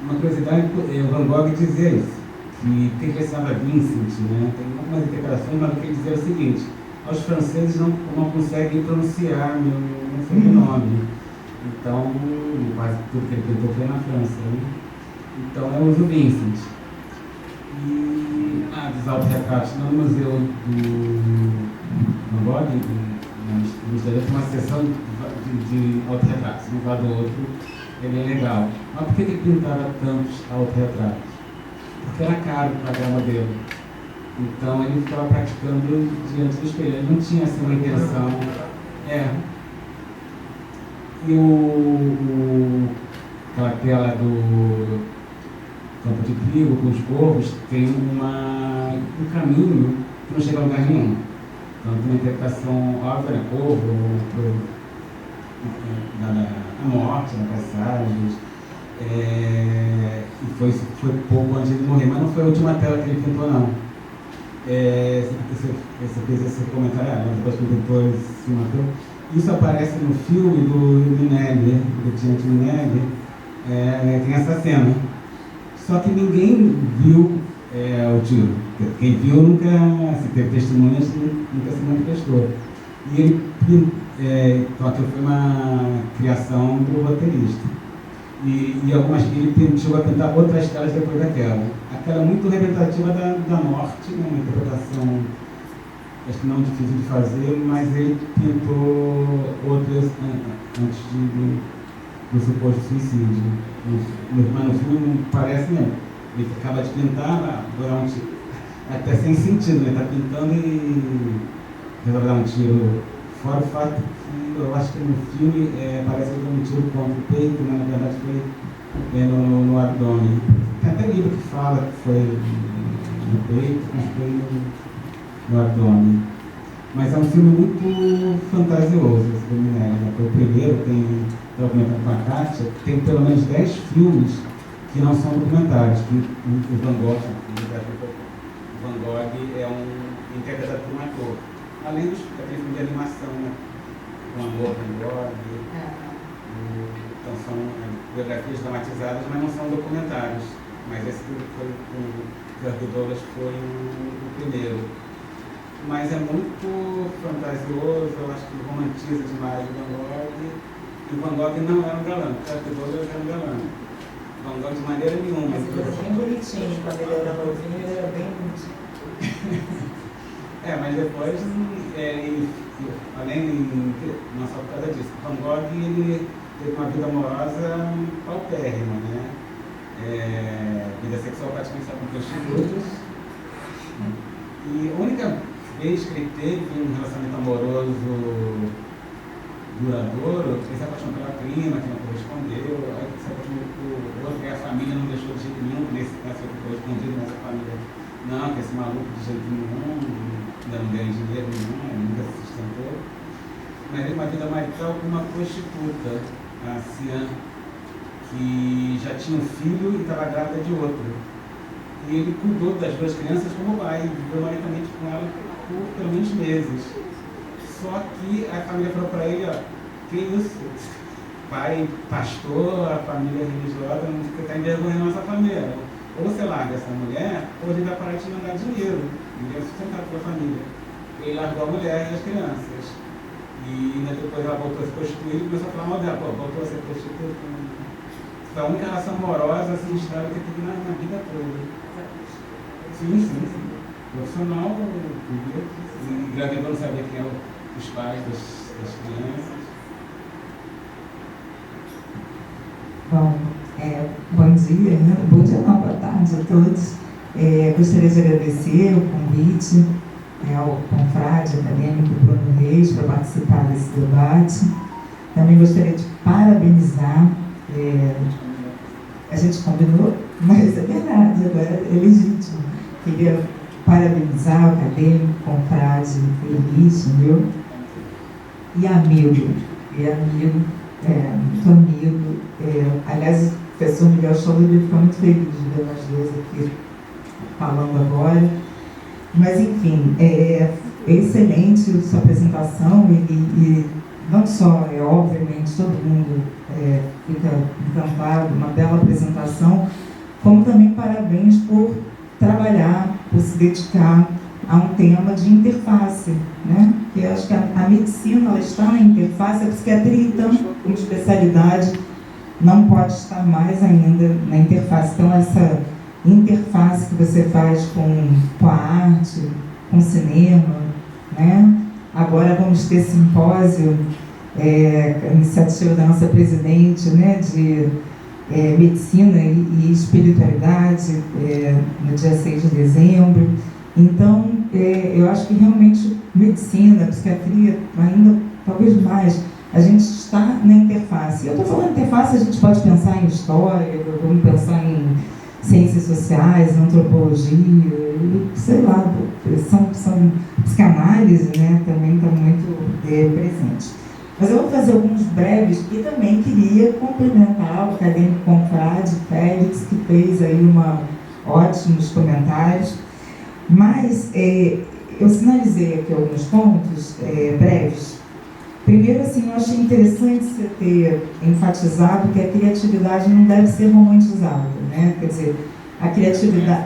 Uma curiosidade, o Van Gogh dizia isso, que tem que chamar Vincent, né? Tem algumas interpretações, mas o que ele dizia é o seguinte: os franceses não conseguem pronunciar meu sobrenome. Então, quase tudo que ele pintou foi na França. Né? Então, eu uso Vincent. E dos autorretratos no Museu do Van Gogh, no Museu tem uma seção de autorretratos. Um lado do outro, ele é legal. Mas por que ele pintava tantos autorretratos? Porque era caro pagar modelo. Então ele ficava praticando diante do espelho. Ele não tinha assim uma intenção. E aquela tela do campo de trigo com os corvos tem um caminho que não chega a lugar nenhum. Então tem uma interpretação óbvia, né? Corvo, a morte, na passagem. E foi pouco antes de ele morrer, mas não foi a última tela que ele pintou, não. Você fez esse comentário, depois que o pintor se matou. Isso aparece no filme do Minelli, do Tiente Minelli, tem essa cena. Só que ninguém viu o tiro. Quem viu nunca, se teve testemunhas, nunca se manifestou. E ele, então aquilo foi uma criação do roteirista. E ele chegou a pintar outras telas depois daquela. Aquela muito representativa da morte, né? Uma interpretação, acho que não difícil de fazer, mas ele pintou outras antes do suposto suicídio. Mas no filme não parece mesmo. Ele acaba de pintar, até sem sentido, ele está pintando e resolve dar um tiro. Fora o fato que eu acho que no filme parece que deu um tiro contra o peito, mas na verdade foi no abdômen. Tem até livro que fala que foi no peito, mas foi no abdômen. Mas é um filme muito fantasioso, esse do Minelli, né? Foi o primeiro, estou comentando com a Kátia, tem pelo menos 10 filmes que não são documentários, que o Van Gogh é um interpretado por um ator. Além dos filmes de animação, né? O Amor, Van Gogh, então são biografias dramatizadas, mas não são documentários. Mas esse foi o Kirk Douglas foi o primeiro. Mas é muito fantasioso, eu acho que romantiza demais o Van Gogh. E o Van Gogh não era um galã, o Kirk Douglas era um galã. O Van Gogh de maneira nenhuma. Mas ele era bem bonitinho, quando ele era novinho, ele era bem bonitinho. Mas depois, além, não só por causa disso, Van Gogh ele teve uma vida amorosa paupérrima, né? Vida sexual praticamente só com prostitutas. E a única vez que ele teve um relacionamento amoroso duradouro, ele se apaixonou pela prima, que não correspondeu, aí se apaixonou por outro, que a família não deixou de jeito nenhum, nesse caso foi correspondido, mas a família, não, que esse maluco de jeito nenhum, ainda não ganha dinheiro nenhum, nunca se sustentou. Mas ele teve uma vida marital com uma prostituta, a Cian, que já tinha um filho e estava grávida de outro. E ele cuidou das duas crianças como pai, viveu maritamente com ela por pelo menos meses. Só que a família falou para ele, que isso? Pai, pastor, a família religiosa, você está envergonhando a nossa família. Ou você larga essa mulher, ou ele vai parar de te mandar dinheiro. Ninguém é sustentado pela família. Ele largou a mulher e as crianças. E depois ela voltou a se prostituir e começou a falar mal dela. Voltou a ser prostituta. Foi a única relação amorosa sinistrada que teve na vida toda. Sim. Profissional, engravidou, não sabia quem eram os pais das crianças. dia, né? Bom dia não, boa tarde a todos. Gostaria de agradecer o convite ao confrade acadêmico Bruno Reis para participar desse debate. Também gostaria de parabenizar, a gente combinou, mas é verdade, agora é legítimo. Queria parabenizar o acadêmico, confrade Feliz, meu, e amigo, muito amigo. Aliás, o professor Miguel Cholube fica muito feliz de ver nós dois aqui falando agora. Mas, enfim, é excelente a sua apresentação e não só, obviamente, todo mundo fica encantado, uma bela apresentação, como também parabéns por trabalhar, por se dedicar a um tema de interface, né? Porque eu acho que a medicina ela está na interface, a psiquiatria, então, como especialidade, não pode estar mais ainda na interface. Então, essa interface que você faz com a arte, com o cinema, né? Agora vamos ter simpósio, a iniciativa da nossa presidente, né, de medicina e espiritualidade, no dia 6 de dezembro. Então, eu acho que realmente medicina, psiquiatria, ainda talvez mais, a gente está na interface. Eu estou falando interface, a gente pode pensar em história, vamos pensar em ciências sociais, antropologia, sei lá, são psicanálise, né, também está muito presente. Mas eu vou fazer alguns breves e também queria cumprimentar o acadêmico confrade Félix, que fez aí ótimos comentários. Mas eu sinalizei aqui alguns pontos breves. Primeiro, assim, eu achei interessante você ter enfatizado que a criatividade não deve ser romantizada, né? Quer dizer, a criatividade...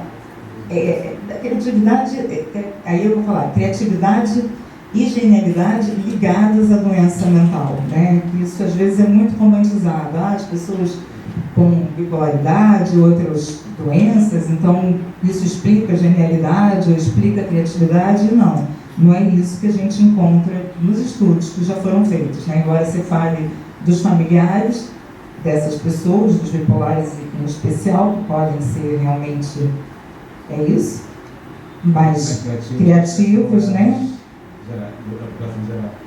aí eu vou falar, criatividade e genialidade ligadas à doença mental, né? Que isso às vezes é muito romantizado. As pessoas com bipolaridade, outras doenças, então isso explica a genialidade ou explica a criatividade? Não é isso que a gente encontra nos estudos que já foram feitos, né? Embora você fale dos familiares dessas pessoas, dos bipolares em especial, que podem ser realmente, isso, mais criativos, né?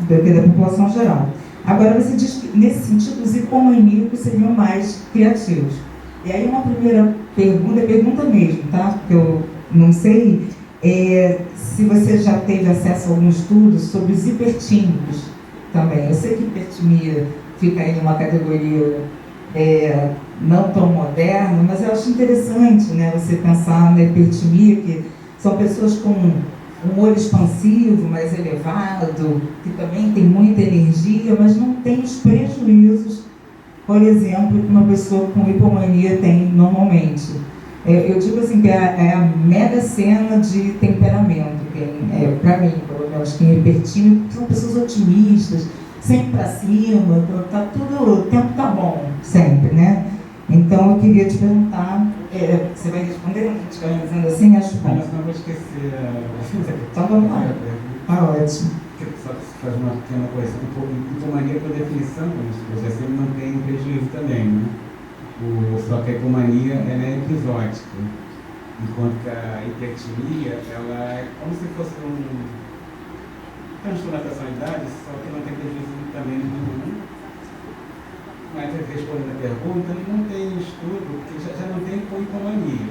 Da população geral. Agora, você diz que, nesse sentido, os hipomaníacos seriam mais criativos. E aí, uma primeira pergunta mesmo, tá? Porque eu não sei se você já teve acesso a algum estudo sobre os hipertímicos também. Eu sei que hipertimia fica aí numa categoria não tão moderna, mas eu acho interessante, né, você pensar na hipertimia, que são pessoas com humor expansivo, mais elevado, que também tem muita energia, mas não tem os prejuízos, por exemplo, que uma pessoa com hipomania tem normalmente. Eu digo assim, que é a mega cena de temperamento, para mim, pelo menos, quem é hipertímico, são pessoas otimistas, sempre para cima, tá tudo, o tempo tá bom, sempre, né? Então, eu queria te perguntar, você vai responder, a gente vai dizendo assim, acho bom. Mas não vou esquecer Então, vamos lá. Tá ótimo. Só fazer uma pequena correção. Hipomania, por definição, você sempre mantém prejuízo também, né? Só que a hipomania, ela é episódica, enquanto que a hipertimia, ela é como se fosse um transtorno da personalidade, só que não tem prejuízo também nenhum. Mas, respondendo a pergunta, não tem estudo, porque já não tem com hipomania,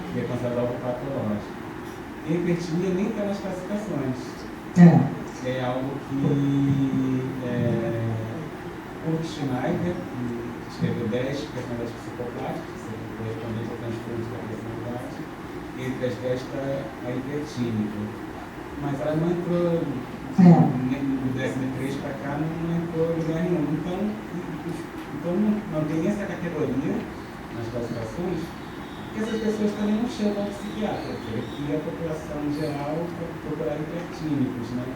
que é considerado algo patológico. E a hipertimia nem está nas classificações. É algo que Kurt Schneider, que escreveu 10 personalidades psicopáticas, correspondente ao transtorno da personalidade, entre as 10 está a hipertímica. Mas ela não entrou, do 13 para cá, não entrou em lugar nenhum. Então não tem essa categoria nas classificações, porque essas pessoas também não chegam ao psiquiatra, porque a população em geral para procurar hipertímicos, né?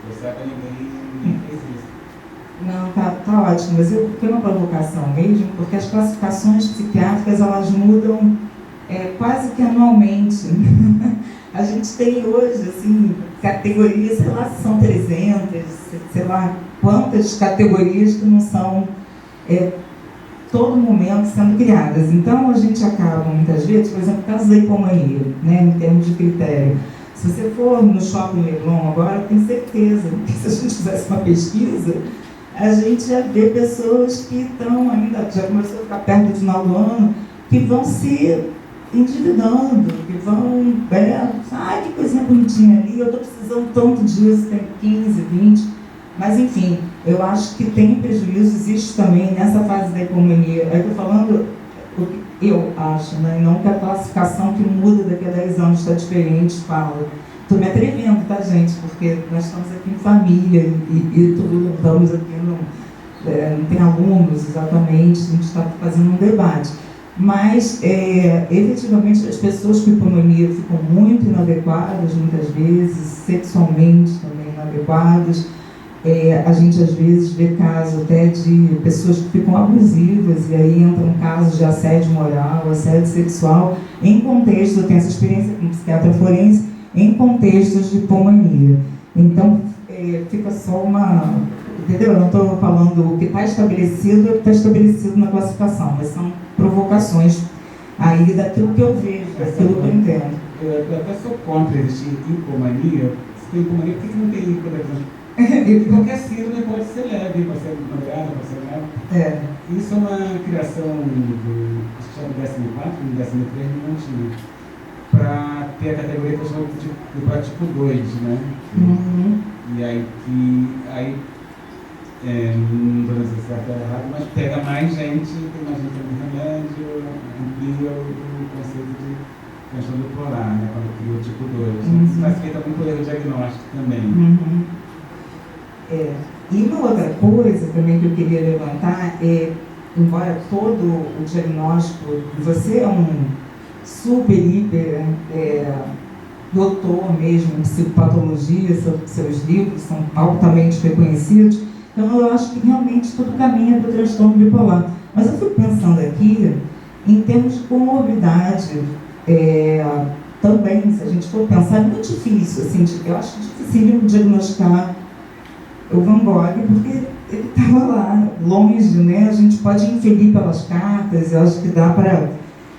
Você sabe, ninguém fez isso. Não, tá ótimo, mas eu tenho uma provocação mesmo, porque as classificações psiquiátricas, elas mudam quase que anualmente. A gente tem hoje, assim, categorias, sei lá, se são 300, sei lá, quantas categorias que não são todo momento sendo criadas. Então, a gente acaba, muitas vezes, por exemplo, o caso da hipomania, né, em termos de critério. Se você for no Shopping Leblon agora, eu tenho certeza que se a gente fizesse uma pesquisa, a gente já vê pessoas que estão ainda, já começou a ficar perto do final do ano, que vão se endividando, que vão, que coisinha bonitinha ali, eu estou precisando tanto disso, tem 15, 20, mas enfim, eu acho que tem prejuízo, existe também nessa fase da hipomania. Eu estou falando o que eu acho, né? Não que a classificação que muda daqui a 10 anos está diferente, fala. Estou me atrevendo, tá, gente? Porque nós estamos aqui em família e tudo, estamos aqui, não tem alunos exatamente, a gente está fazendo um debate. Mas, efetivamente, as pessoas com hipomania ficam muito inadequadas, muitas vezes, sexualmente também inadequadas. A gente, às vezes, vê casos até de pessoas que ficam abusivas, e aí entram casos de assédio moral, assédio sexual, em contexto, eu tenho essa experiência como psiquiatra forense, em contextos de hipomania. Então, fica só uma... Entendeu? Eu não estou falando o que está estabelecido, é o que está estabelecido na classificação, mas são provocações aí daquilo que eu vejo, daquilo que eu entendo. Eu até sou contra existir hipomania. Se tem hipomania, por que não tem hipotermia? Qualquer síndrome pode ser leve, pode ser moderada, pode ser leve. Isso é uma criação do décimo 14, no 13 não tinha, para ter a categoria que eu chamo de tipo 2, né? Uhum. E aí não estou dizendo se certo ou errado, mas pega mais gente, tem mais gente no remédio, amplia o conceito de transtorno bipolar, né? Quando cria o tipo 2. Isso facilita muito o erro diagnóstico também. Uhum. E uma outra coisa também que eu queria levantar é, embora todo o diagnóstico, você é um super, hiper doutor mesmo em psicopatologia, seus livros são altamente reconhecidos, então eu acho que realmente tudo caminha para o transtorno bipolar. Mas eu fui pensando aqui em termos de comorbidade, também, se a gente for pensar, é muito difícil, assim, eu acho difícil diagnosticar o Van Gogh, porque ele estava lá, longe, né? A gente pode inferir pelas cartas, eu acho que dá para...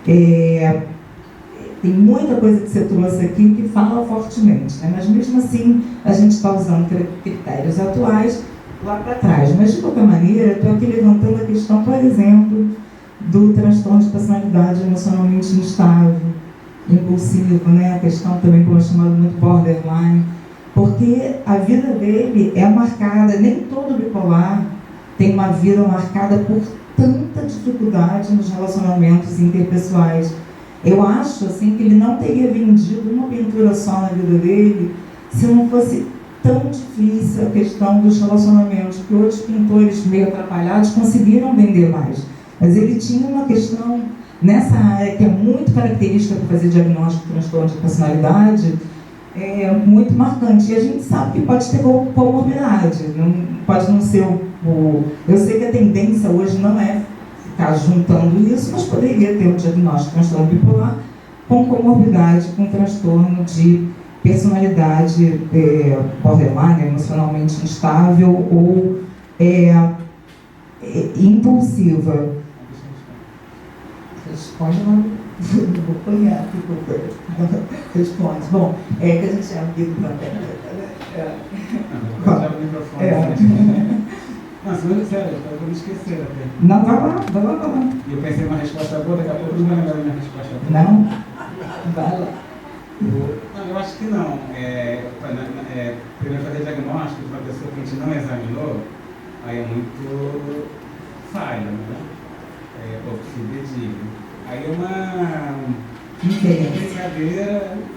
tem muita coisa que você trouxe aqui que fala fortemente, né? Mas mesmo assim, a gente está usando critérios atuais lá para trás. Mas, de qualquer maneira, eu estou aqui levantando a questão, por exemplo, do transtorno de personalidade emocionalmente instável, impulsivo, né? A questão também, como é chamado muito, borderline, porque a vida dele é marcada, nem todo bipolar tem uma vida marcada por tanta dificuldade nos relacionamentos interpessoais. Eu acho assim, que ele não teria vendido uma pintura só na vida dele se não fosse tão difícil a questão dos relacionamentos, que outros pintores meio atrapalhados conseguiram vender mais. Mas ele tinha uma questão nessa área que é muito característica para fazer diagnóstico de transtorno de personalidade, muito marcante. E a gente sabe que pode ter comorbidade, pode não ser eu sei que a tendência hoje não é ficar juntando isso, mas poderia ter um diagnóstico de transtorno bipolar com comorbidade, com transtorno de personalidade borderline, emocionalmente instável ou impulsiva. Responde, não vou apanhar aqui. Responde. Bom, que a gente é amigo também. Não, se não sério, eu vou me esquecer até. Não, vai lá. E eu pensei numa resposta boa, daqui a pouco não vai lembrar da minha resposta boa. Não? Vai lá. Não, eu acho que não. Primeiro fazer diagnóstico de uma pessoa que a gente não examinou, aí é muito falha, né? Ou fidedigno. Aí é uma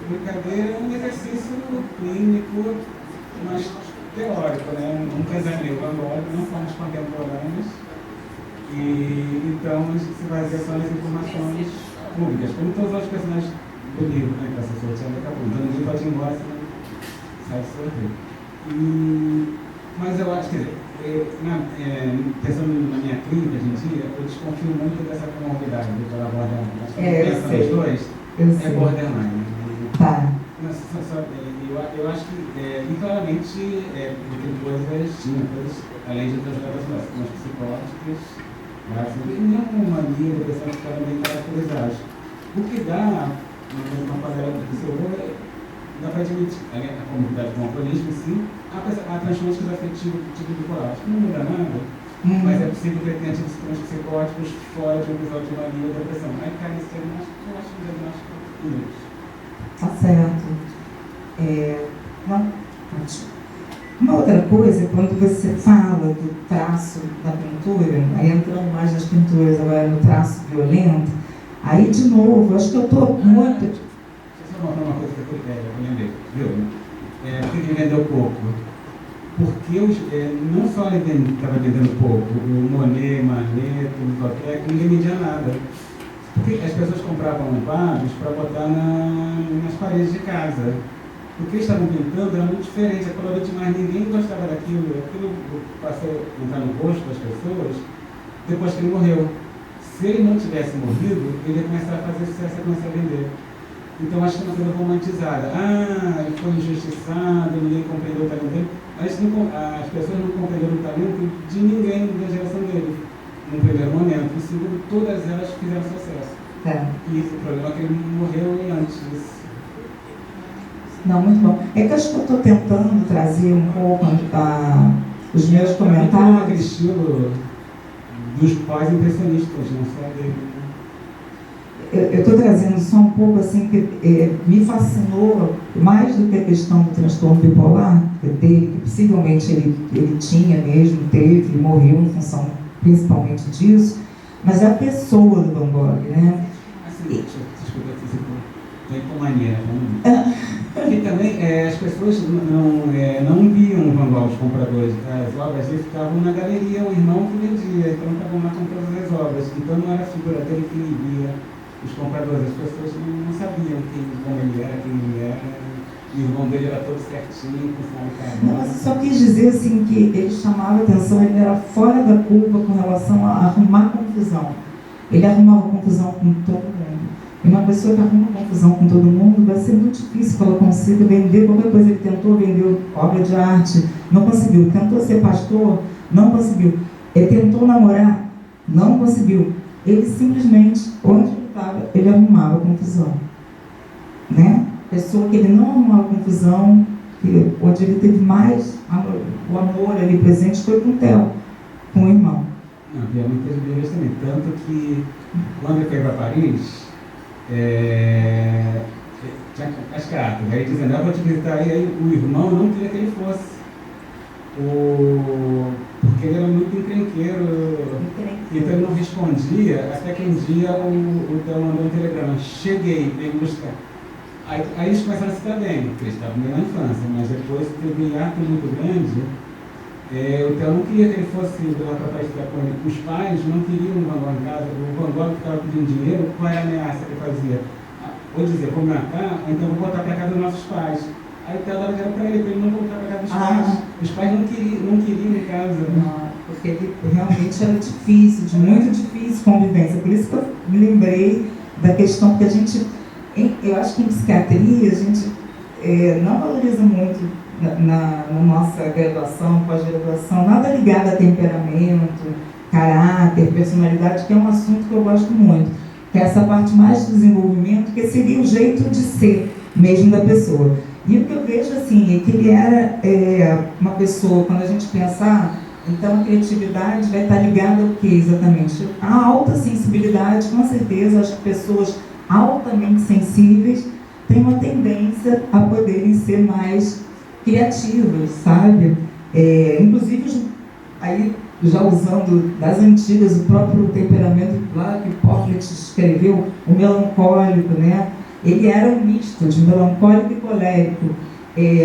brincadeira, um exercício clínico, mas teórico, né? Nunca examinei o Van Gogh, não fomos contemporâneos, e então a gente se baseia só nas informações públicas, como todos os personagens do livro, né? Que essa sorteada acabou. Então ninguém pode ir embora se não sai sorteio. Mas eu acho que, pensando na minha clínica hoje em dia, eu desconfio muito dessa comorbidade do borderline. Acho que pensa nos dois, borderline. Tá. Eu acho que, e claramente, tem coisas, tinha coisas, além de outras relações, como as psicóticas, Não tem nenhuma mania, depressão que ficaram bem caracterizados. O que dá, uma panela do seu avô, dá para admitir a comunidade com o alcoolismo, sim, a transtornos afetivos do tipo bipolar. Acho que não muda nada, mas é possível que ele tenha tido sintomas psicóticos fora de um episódio de mania ou depressão. Aí cai nesse diagnóstico, eu acho que o diagnóstico é inútil. Tá certo. Não, ótimo. Uma outra coisa é quando você fala do traço da pintura, aí entrando mais nas pinturas, agora no traço violento, aí de novo, acho que eu estou muito. Deixa eu só mostrar uma coisa que eu lembrei, viu? Por que ele vendeu pouco? Porque não só ele estava vendendo pouco, o Monet, Manet, o Lautrec, ninguém vendia nada. Porque as pessoas compravam quadros para botar nas paredes de casa. O que eles estavam pintando era muito diferente, a colorante demais, ninguém gostava daquilo. Aquilo passou a entrar no rosto das pessoas depois que ele morreu. Se ele não tivesse morrido, ele ia começar a fazer sucesso e começar a vender. Então acho que é uma coisa romantizada. Ele foi injustiçado, ninguém compreendeu o talento dele. Mas as pessoas não compreenderam o talento de ninguém da geração dele, num primeiro momento. E segundo, todas elas fizeram sucesso. E o problema é que ele morreu antes disso. Não, muito bom. É que acho que eu estou tentando trazer um pouco os meus comentários. Aquele estilo dos pais impressionistas, não só dele. Eu estou trazendo só um pouco assim, que me fascinou mais do que a questão do transtorno bipolar dele, que possivelmente ele tinha mesmo, teve e morreu em função principalmente disso, mas a pessoa do Van Gogh, né? Assim, desculpa, tem hipomania, porque também as pessoas não viam Van Gogh, os compradores das obras, eles ficavam na galeria, o irmão que vendia, então estavam lá com todas as obras, então não era a figura dele que via os compradores, as pessoas não sabiam como ele era, quem ele era, e o irmão dele era todo certinho, com não, mas eu só quis dizer assim que ele chamava a atenção, ele era fora da curva com relação a arrumar confusão. Ele arrumava confusão com todo mundo. E uma pessoa que arruma confusão com todo mundo, vai ser muito difícil que ela consiga vender qualquer coisa. Ele tentou vender obra de arte, não conseguiu. Tentou ser pastor, não conseguiu. Ele tentou namorar, não conseguiu. Ele simplesmente, onde ele estava, ele arrumava confusão. Né? Pessoa que ele não arrumava confusão, onde ele teve mais o amor ali presente foi com o Theo, com o irmão. Não, havia muitas brigas também. Tanto que, quando ele foi para Paris, tinha as cartas, aí dizendo, vou te visitar, e aí o irmão não queria que ele fosse, porque ele era muito encrenqueiro, então ele não respondia, até que um dia o Theo mandou um telegrama, cheguei, veio buscar. Aí eles começaram a se dar bem, porque eles estavam meio na infância, mas depois teve um hiato muito grande. O Theo não queria que ele fosse lá para Paris com ele. Os pais não queriam o Van Gogh em casa. O Van Gogh ficava pedindo dinheiro. Qual era a ameaça que ele fazia? Vou dizer, vou matar, ou então vou voltar para a casa dos nossos pais. Aí o Theo dava dinheiro para ele não voltar para a casa dos pais. Os pais não queriam em casa. Não, porque realmente era difícil, muito difícil convivência. Por isso que eu me lembrei da questão que a gente, eu acho que em psiquiatria, a gente não valoriza muito na nossa graduação, pós-graduação, nada ligado a temperamento, caráter, personalidade, que é um assunto que eu gosto muito, que é essa parte mais do desenvolvimento, que seria o jeito de ser mesmo da pessoa. E o que eu vejo assim, é que ele era uma pessoa, quando a gente pensar, então a criatividade vai estar ligada ao que exatamente? A alta sensibilidade, com certeza, acho que pessoas altamente sensíveis têm uma tendência a poderem ser mais criativas, sabe? Inclusive, aí, já usando das antigas, o próprio temperamento lá que Hipócrates escreveu, o melancólico, né? Ele era um misto de melancólico e colérico.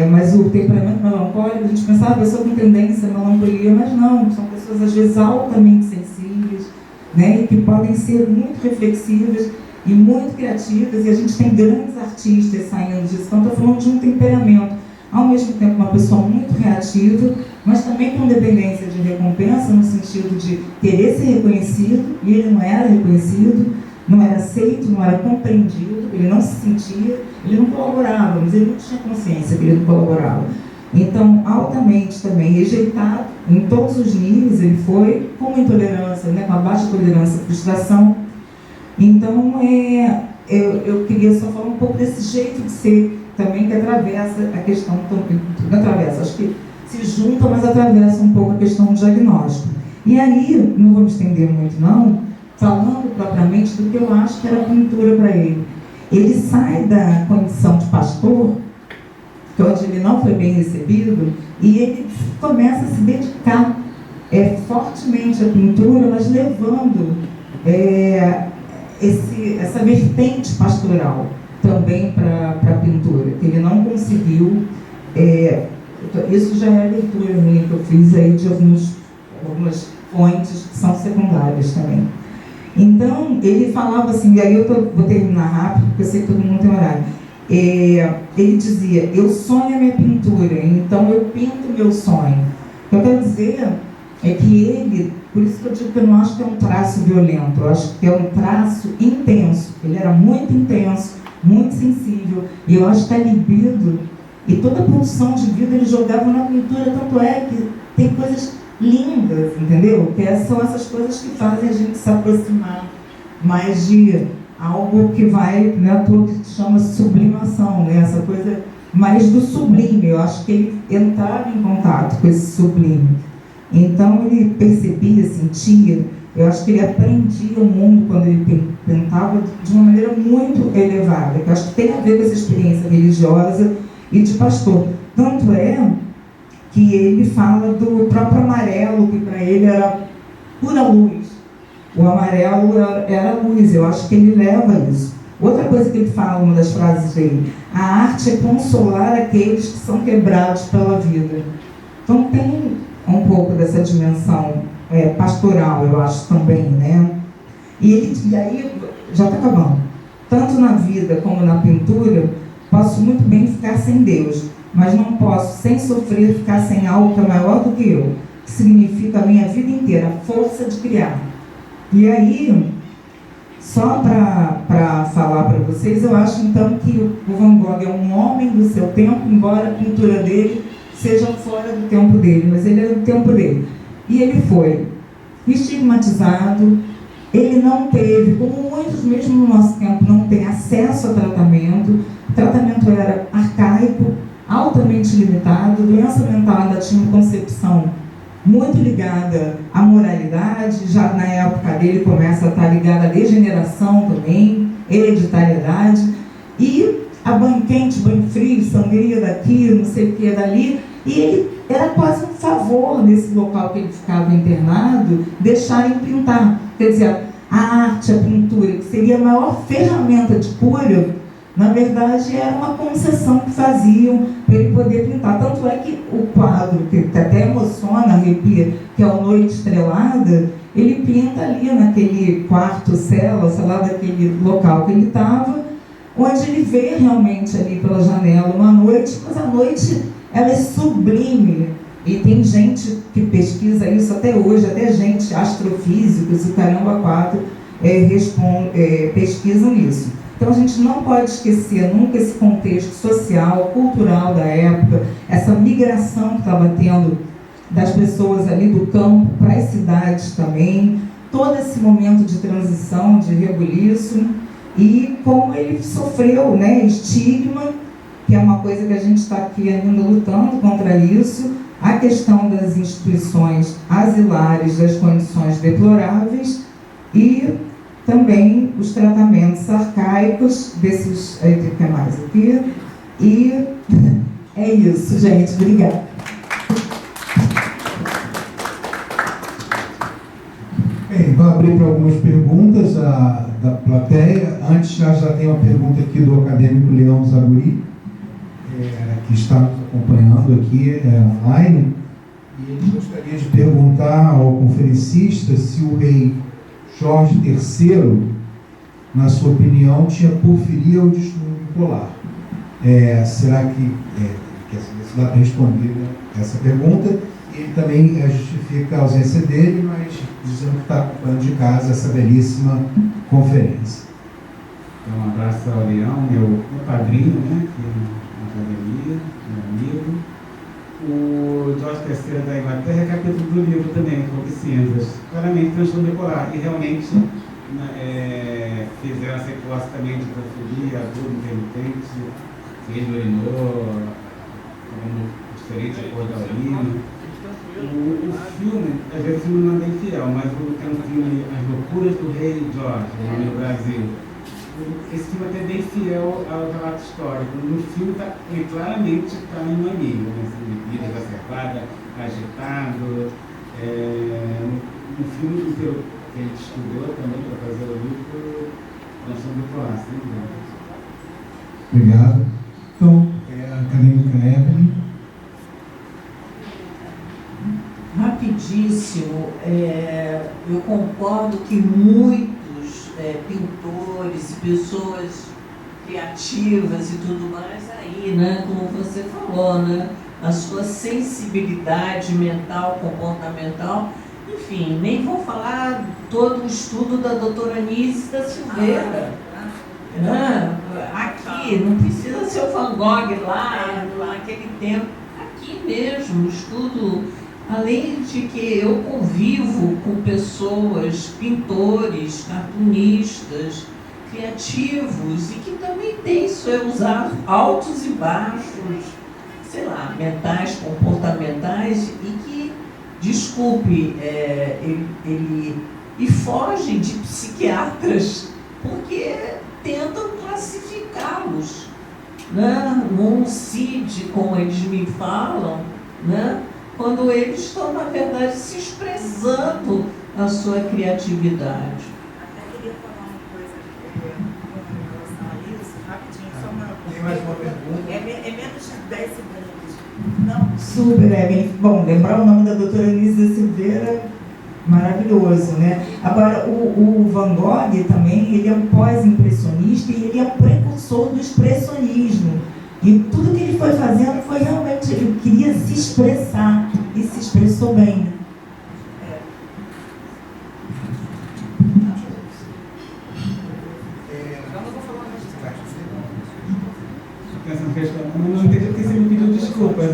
Mas o temperamento melancólico, a gente pensava, a pessoa com tendência à melancolia, mas não, são pessoas às vezes altamente sensíveis, né? E que podem ser muito reflexivas e muito criativas, e a gente tem grandes artistas saindo disso. Então, estou falando de um temperamento, ao mesmo tempo uma pessoa muito reativa, mas também com dependência de recompensa, no sentido de querer ser reconhecido, e ele não era reconhecido, não era aceito, não era compreendido, ele não se sentia, ele não colaborava, mas ele não tinha consciência que ele não colaborava. Então, altamente também rejeitado em todos os níveis, ele foi com uma intolerância, né, com uma baixa tolerância, frustração. Então, eu queria só falar um pouco desse jeito de ser também, que atravessa a questão, não atravessa, acho que se junta, mas atravessa um pouco a questão do diagnóstico. E aí, não vou me estender muito não, falando propriamente do que eu acho que era a pintura para ele. Ele sai da condição de pastor, onde ele não foi bem recebido, e ele começa a se dedicar fortemente à pintura, mas levando essa vertente pastoral também para a pintura, que ele não conseguiu. Isso já é a leitura minha que eu fiz aí de algumas fontes que são secundárias também. Então, ele falava assim, e aí eu vou terminar rápido, porque eu sei que todo mundo tem horário. Ele dizia, eu sonho a minha pintura, então eu pinto o meu sonho. O que eu quero dizer é que ele, por isso que eu digo que eu não acho que é um traço violento, eu acho que é um traço intenso. Ele era muito intenso, muito sensível, e eu acho que a libido e toda a pulsão de vida ele jogava na pintura, tanto é que tem coisas lindas, entendeu? Que são essas coisas que fazem a gente se aproximar mais de algo que vai, né, tudo que chama sublimação, né? Essa coisa mais do sublime. Eu acho que ele entrava em contato com esse sublime. Então ele percebia, sentia, eu acho que ele aprendia o mundo quando ele pintava de uma maneira muito elevada, que eu acho que tem a ver com essa experiência religiosa e de pastor. Tanto é que ele fala do próprio amarelo, que para ele era pura luz. O amarelo era luz, eu acho que ele leva isso. Outra coisa que ele fala, uma das frases dele, a arte é consolar aqueles que são quebrados pela vida. Então tem um pouco dessa dimensão pastoral, eu acho também, né? E aí, já está acabando, tanto na vida como na pintura, posso muito bem ficar sem Deus, mas não posso, sem sofrer, ficar sem algo que é maior do que eu, que significa a minha vida inteira, a força de criar. E aí, só para falar para vocês, eu acho então que o Van Gogh é um homem do seu tempo, embora a pintura dele seja fora do tempo dele, mas ele é do tempo dele. E ele foi estigmatizado, ele não teve, como muitos mesmo no nosso tempo, não tem acesso a tratamento. O tratamento era arcaico, altamente limitado, doença mental ainda tinha uma concepção muito ligada à moralidade, já na época dele começa a estar ligada à degeneração também, hereditariedade, e a banho quente, banho frio, sangria daqui, não sei o que dali, e ele era quase um favor nesse local que ele ficava internado, deixarem pintar. Quer dizer, a arte, a pintura, que seria a maior ferramenta de cura, na verdade era uma concessão que faziam para ele poder pintar. Tanto é que o quadro, que até emociona, arrepia, que é o Noite Estrelada, ele pinta ali naquele quarto, cela, sei lá, daquele local que ele estava, onde ele vê realmente ali pela janela uma noite, mas a noite ela é sublime. E tem gente que pesquisa isso até hoje, até gente, astrofísicos e caramba quatro, pesquisam isso. Então a gente não pode esquecer nunca esse contexto social, cultural da época, essa migração que estava tendo das pessoas ali do campo para as cidades também, todo esse momento de transição, de rebuliço, e como ele sofreu, né, estigma, que é uma coisa que a gente está aqui ainda lutando contra isso, a questão das instituições asilares, das condições deploráveis e também os tratamentos arcaicos desses... O que mais aqui? E é isso, gente. Obrigada. Bem, vou abrir para algumas perguntas da plateia. Antes, já tem uma pergunta aqui do acadêmico Leão Zaguri, que está nos acompanhando aqui online. E ele gostaria de perguntar ao conferencista se o rei Jorge III, na sua opinião, tinha porfiria ou distúrbio bipolar. Será que dá para responder essa pergunta? Ele também justifica a ausência dele, mas dizendo que está ocupando de casa essa belíssima conferência. Então, um abraço ao Leão, meu padrinho, né, aqui na academia, meu amigo. o George III da Inglaterra é capítulo do livro também, Fogo e Cinzas, claramente transtorno bipolar, e realmente fizeram essa hipótese também de pedofilia, abuso intermitente, que ele urinou como diferente de cor da urina. O filme, às vezes o filme não é bem fiel, mas tem um filme, As Loucuras do Rei George, no Brasil. Esse filme é até bem fiel ao relato histórico. No filme ele claramente está em mania, vida exacerbada, agitado. No filme inteiro que a gente estudou também para fazer o livro, nós somos bipolar, sem dúvida. Obrigado. Então, a acadêmica Evelyn. Rapidíssimo, eu concordo que muitos pintores e pessoas criativas e tudo mais aí, né, como você falou, né, a sua sensibilidade mental, comportamental, enfim, nem vou falar todo o estudo da doutora Anísia da Silveira. Aqui, não precisa ser o Van Gogh lá, naquele tempo, aqui mesmo, estudo. Além de que eu convivo com pessoas, pintores, cartunistas, criativos, e que também têm seus altos e baixos, sei lá, mentais, comportamentais, e que, desculpe, e fogem de psiquiatras, porque tentam classificá-los, né, num CID, como eles me falam, né? Quando eles estão, na verdade, se expressando a sua criatividade. Até queria falar uma coisa em relação a isso, rapidinho, só uma... Tem mais uma pergunta? É menos de 10 segundos. Não, super, Evelyn. Bom, lembrar o nome da doutora Anísia Silveira, maravilhoso, né? Agora, o Van Gogh também, ele é um pós-impressionista e ele é um precursor do expressionismo. E tudo que ele foi fazendo foi realmente, ele queria se expressar, e se expressou bem. Eu não vou falar mais de caixa. Não entendi porque você me pediu desculpas,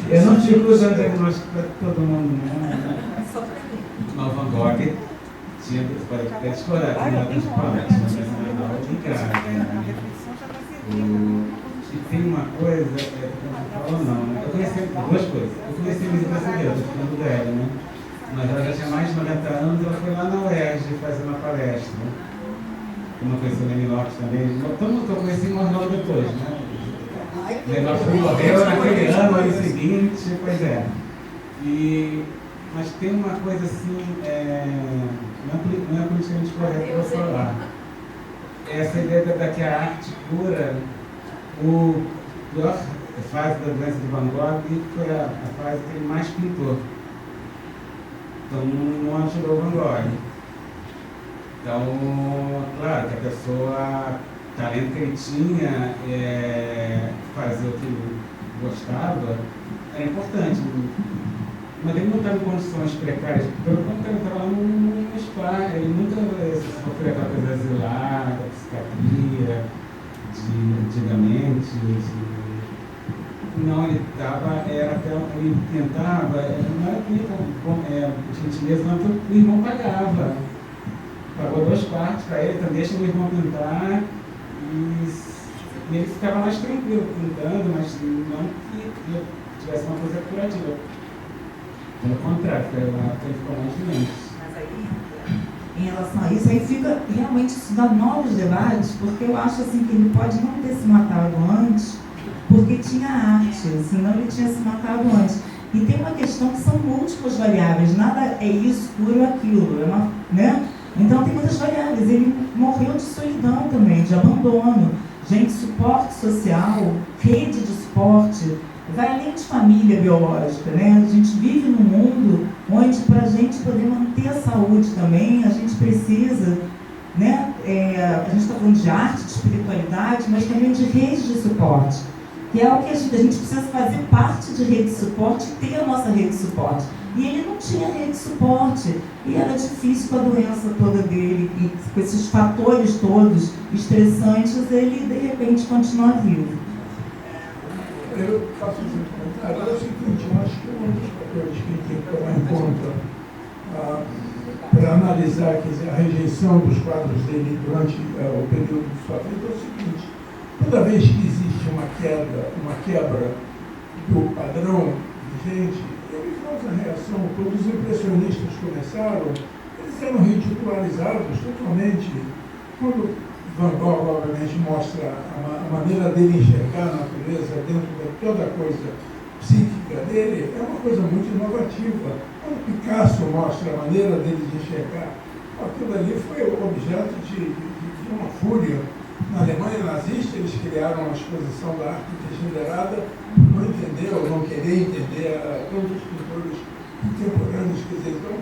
Eu não digo usando diagnóstico para todo mundo, não. Mas o Van Gogh tinha, pode até explorar aqui na das palestras, mas não é de cara. E tem uma coisa, falou não, né? Eu conheci duas coisas. Eu conheci a Anísia Silveira, do filho dela, né? Mas ela já tinha mais de 90 anos, ela foi lá na UERJ fazer uma palestra. Uma conheci o Lenny Lopes também. Todo mundo que eu conheci morreu depois, né? O Lenny Lopes morreu naquele ano, no ano seguinte, pois é. Mas tem uma coisa assim, não é politicamente correto para falar. Essa ideia da que a arte cura, o pior fase da doença de Van Gogh foi a fase que ele mais pintou. Então não ajudou o Van Gogh. Então, claro que a pessoa, o talento que ele tinha, fazer o que ele gostava, era importante. Mas ele não estava em condições precárias, pelo contrário, ele estava lá no spa, ele nunca sofreu aquela coisa asilar, da psiquiatria, antigamente. Não, ele tentava, não era com gentileza, não, o irmão pagava. Pagou 2 partes para ele, então deixa o irmão pintar, e ele ficava mais tranquilo pintando, mas não que tivesse uma coisa curativa. Pelo contrário, foi lá que ele ficou mais doente. Mas aí, em relação a isso, aí fica realmente isso dá novos debates, porque eu acho assim que ele pode não ter se matado antes, porque tinha arte, senão ele tinha se matado antes. E tem uma questão que são múltiplas variáveis, nada é isso, puro aquilo, né? Então tem muitas variáveis. Ele morreu de solidão também, de abandono. Gente, suporte social, rede de suporte, vai além de família biológica, né? A gente vive num mundo onde, para a gente poder manter a saúde também, a gente precisa, né? A gente está falando de arte, de espiritualidade, mas também de rede de suporte, que é o que a gente precisa fazer parte de rede de suporte e ter a nossa rede de suporte. E ele não tinha rede de suporte, e era difícil com a doença toda dele, e com esses fatores todos estressantes, ele de repente continua vivo. Eu faço esse comentário. É o seguinte, eu acho que um dos fatores que a gente tem que tomar em conta para analisar, quer dizer, a rejeição dos quadros dele durante o período de sua vida é o seguinte: toda vez que existe uma quebra do padrão vigente, ele causa reação. Quando os impressionistas começaram, eles eram ridicularizados totalmente. Quando Van Gogh, obviamente, mostra a maneira dele enxergar a natureza dentro de toda a coisa psíquica dele, é uma coisa muito inovativa. Quando Picasso mostra a maneira dele de enxergar, aquilo ali foi objeto de uma fúria. Na Alemanha nazista, eles criaram uma exposição da arte degenerada, não entender ou não querer entender todos os pintores contemporâneos. Quer dizer, então,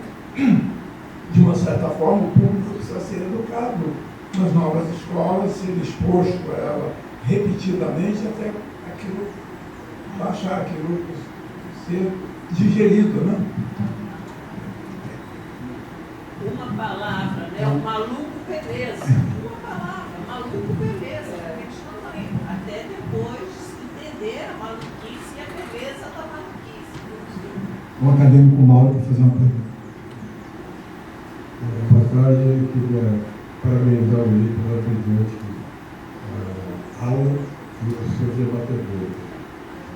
de uma certa forma, o público precisa ser educado nas novas escolas, ser exposto a ela repetidamente até aquilo baixar, aquilo ser digerido, né? Uma palavra, né? O maluco beleza. Uma palavra, maluco beleza. A gente não vai até depois entender a maluquice e a beleza da maluquice. O acadêmico Mauro quer fazer uma pergunta. Boa tarde, eu queria parabenizar o Eli pela brilhante aula e os seus debatedores.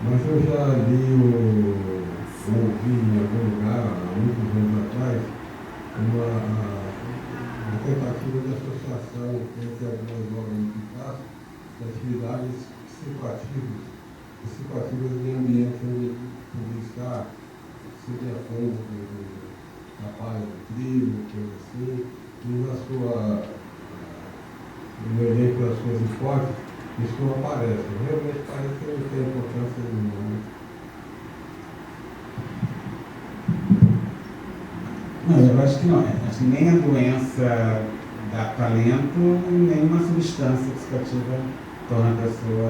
Mas eu já li ouvi em algum lugar, há muitos anos atrás, uma tentativa de associação entre algumas obras de Picasso de atividades psicoativas em ambiente onde podia estar, seria fundo do trabalho do trio, coisa assim, e no elenco das suas hipóteses, isso não aparece. Realmente parece que não tem importância nenhuma. Não, eu acho que não. Acho que nem a doença dá talento, nem uma substância psicoativa torna a pessoa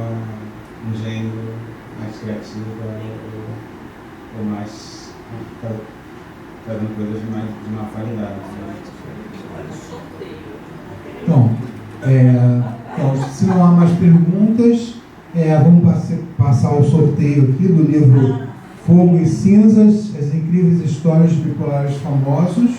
um gênio mais criativa ou mais fazendo coisas de má qualidade. Então, se não há mais perguntas, vamos passar ao sorteio aqui do livro Fogo e Cinzas, as incríveis histórias de bipolares famosos.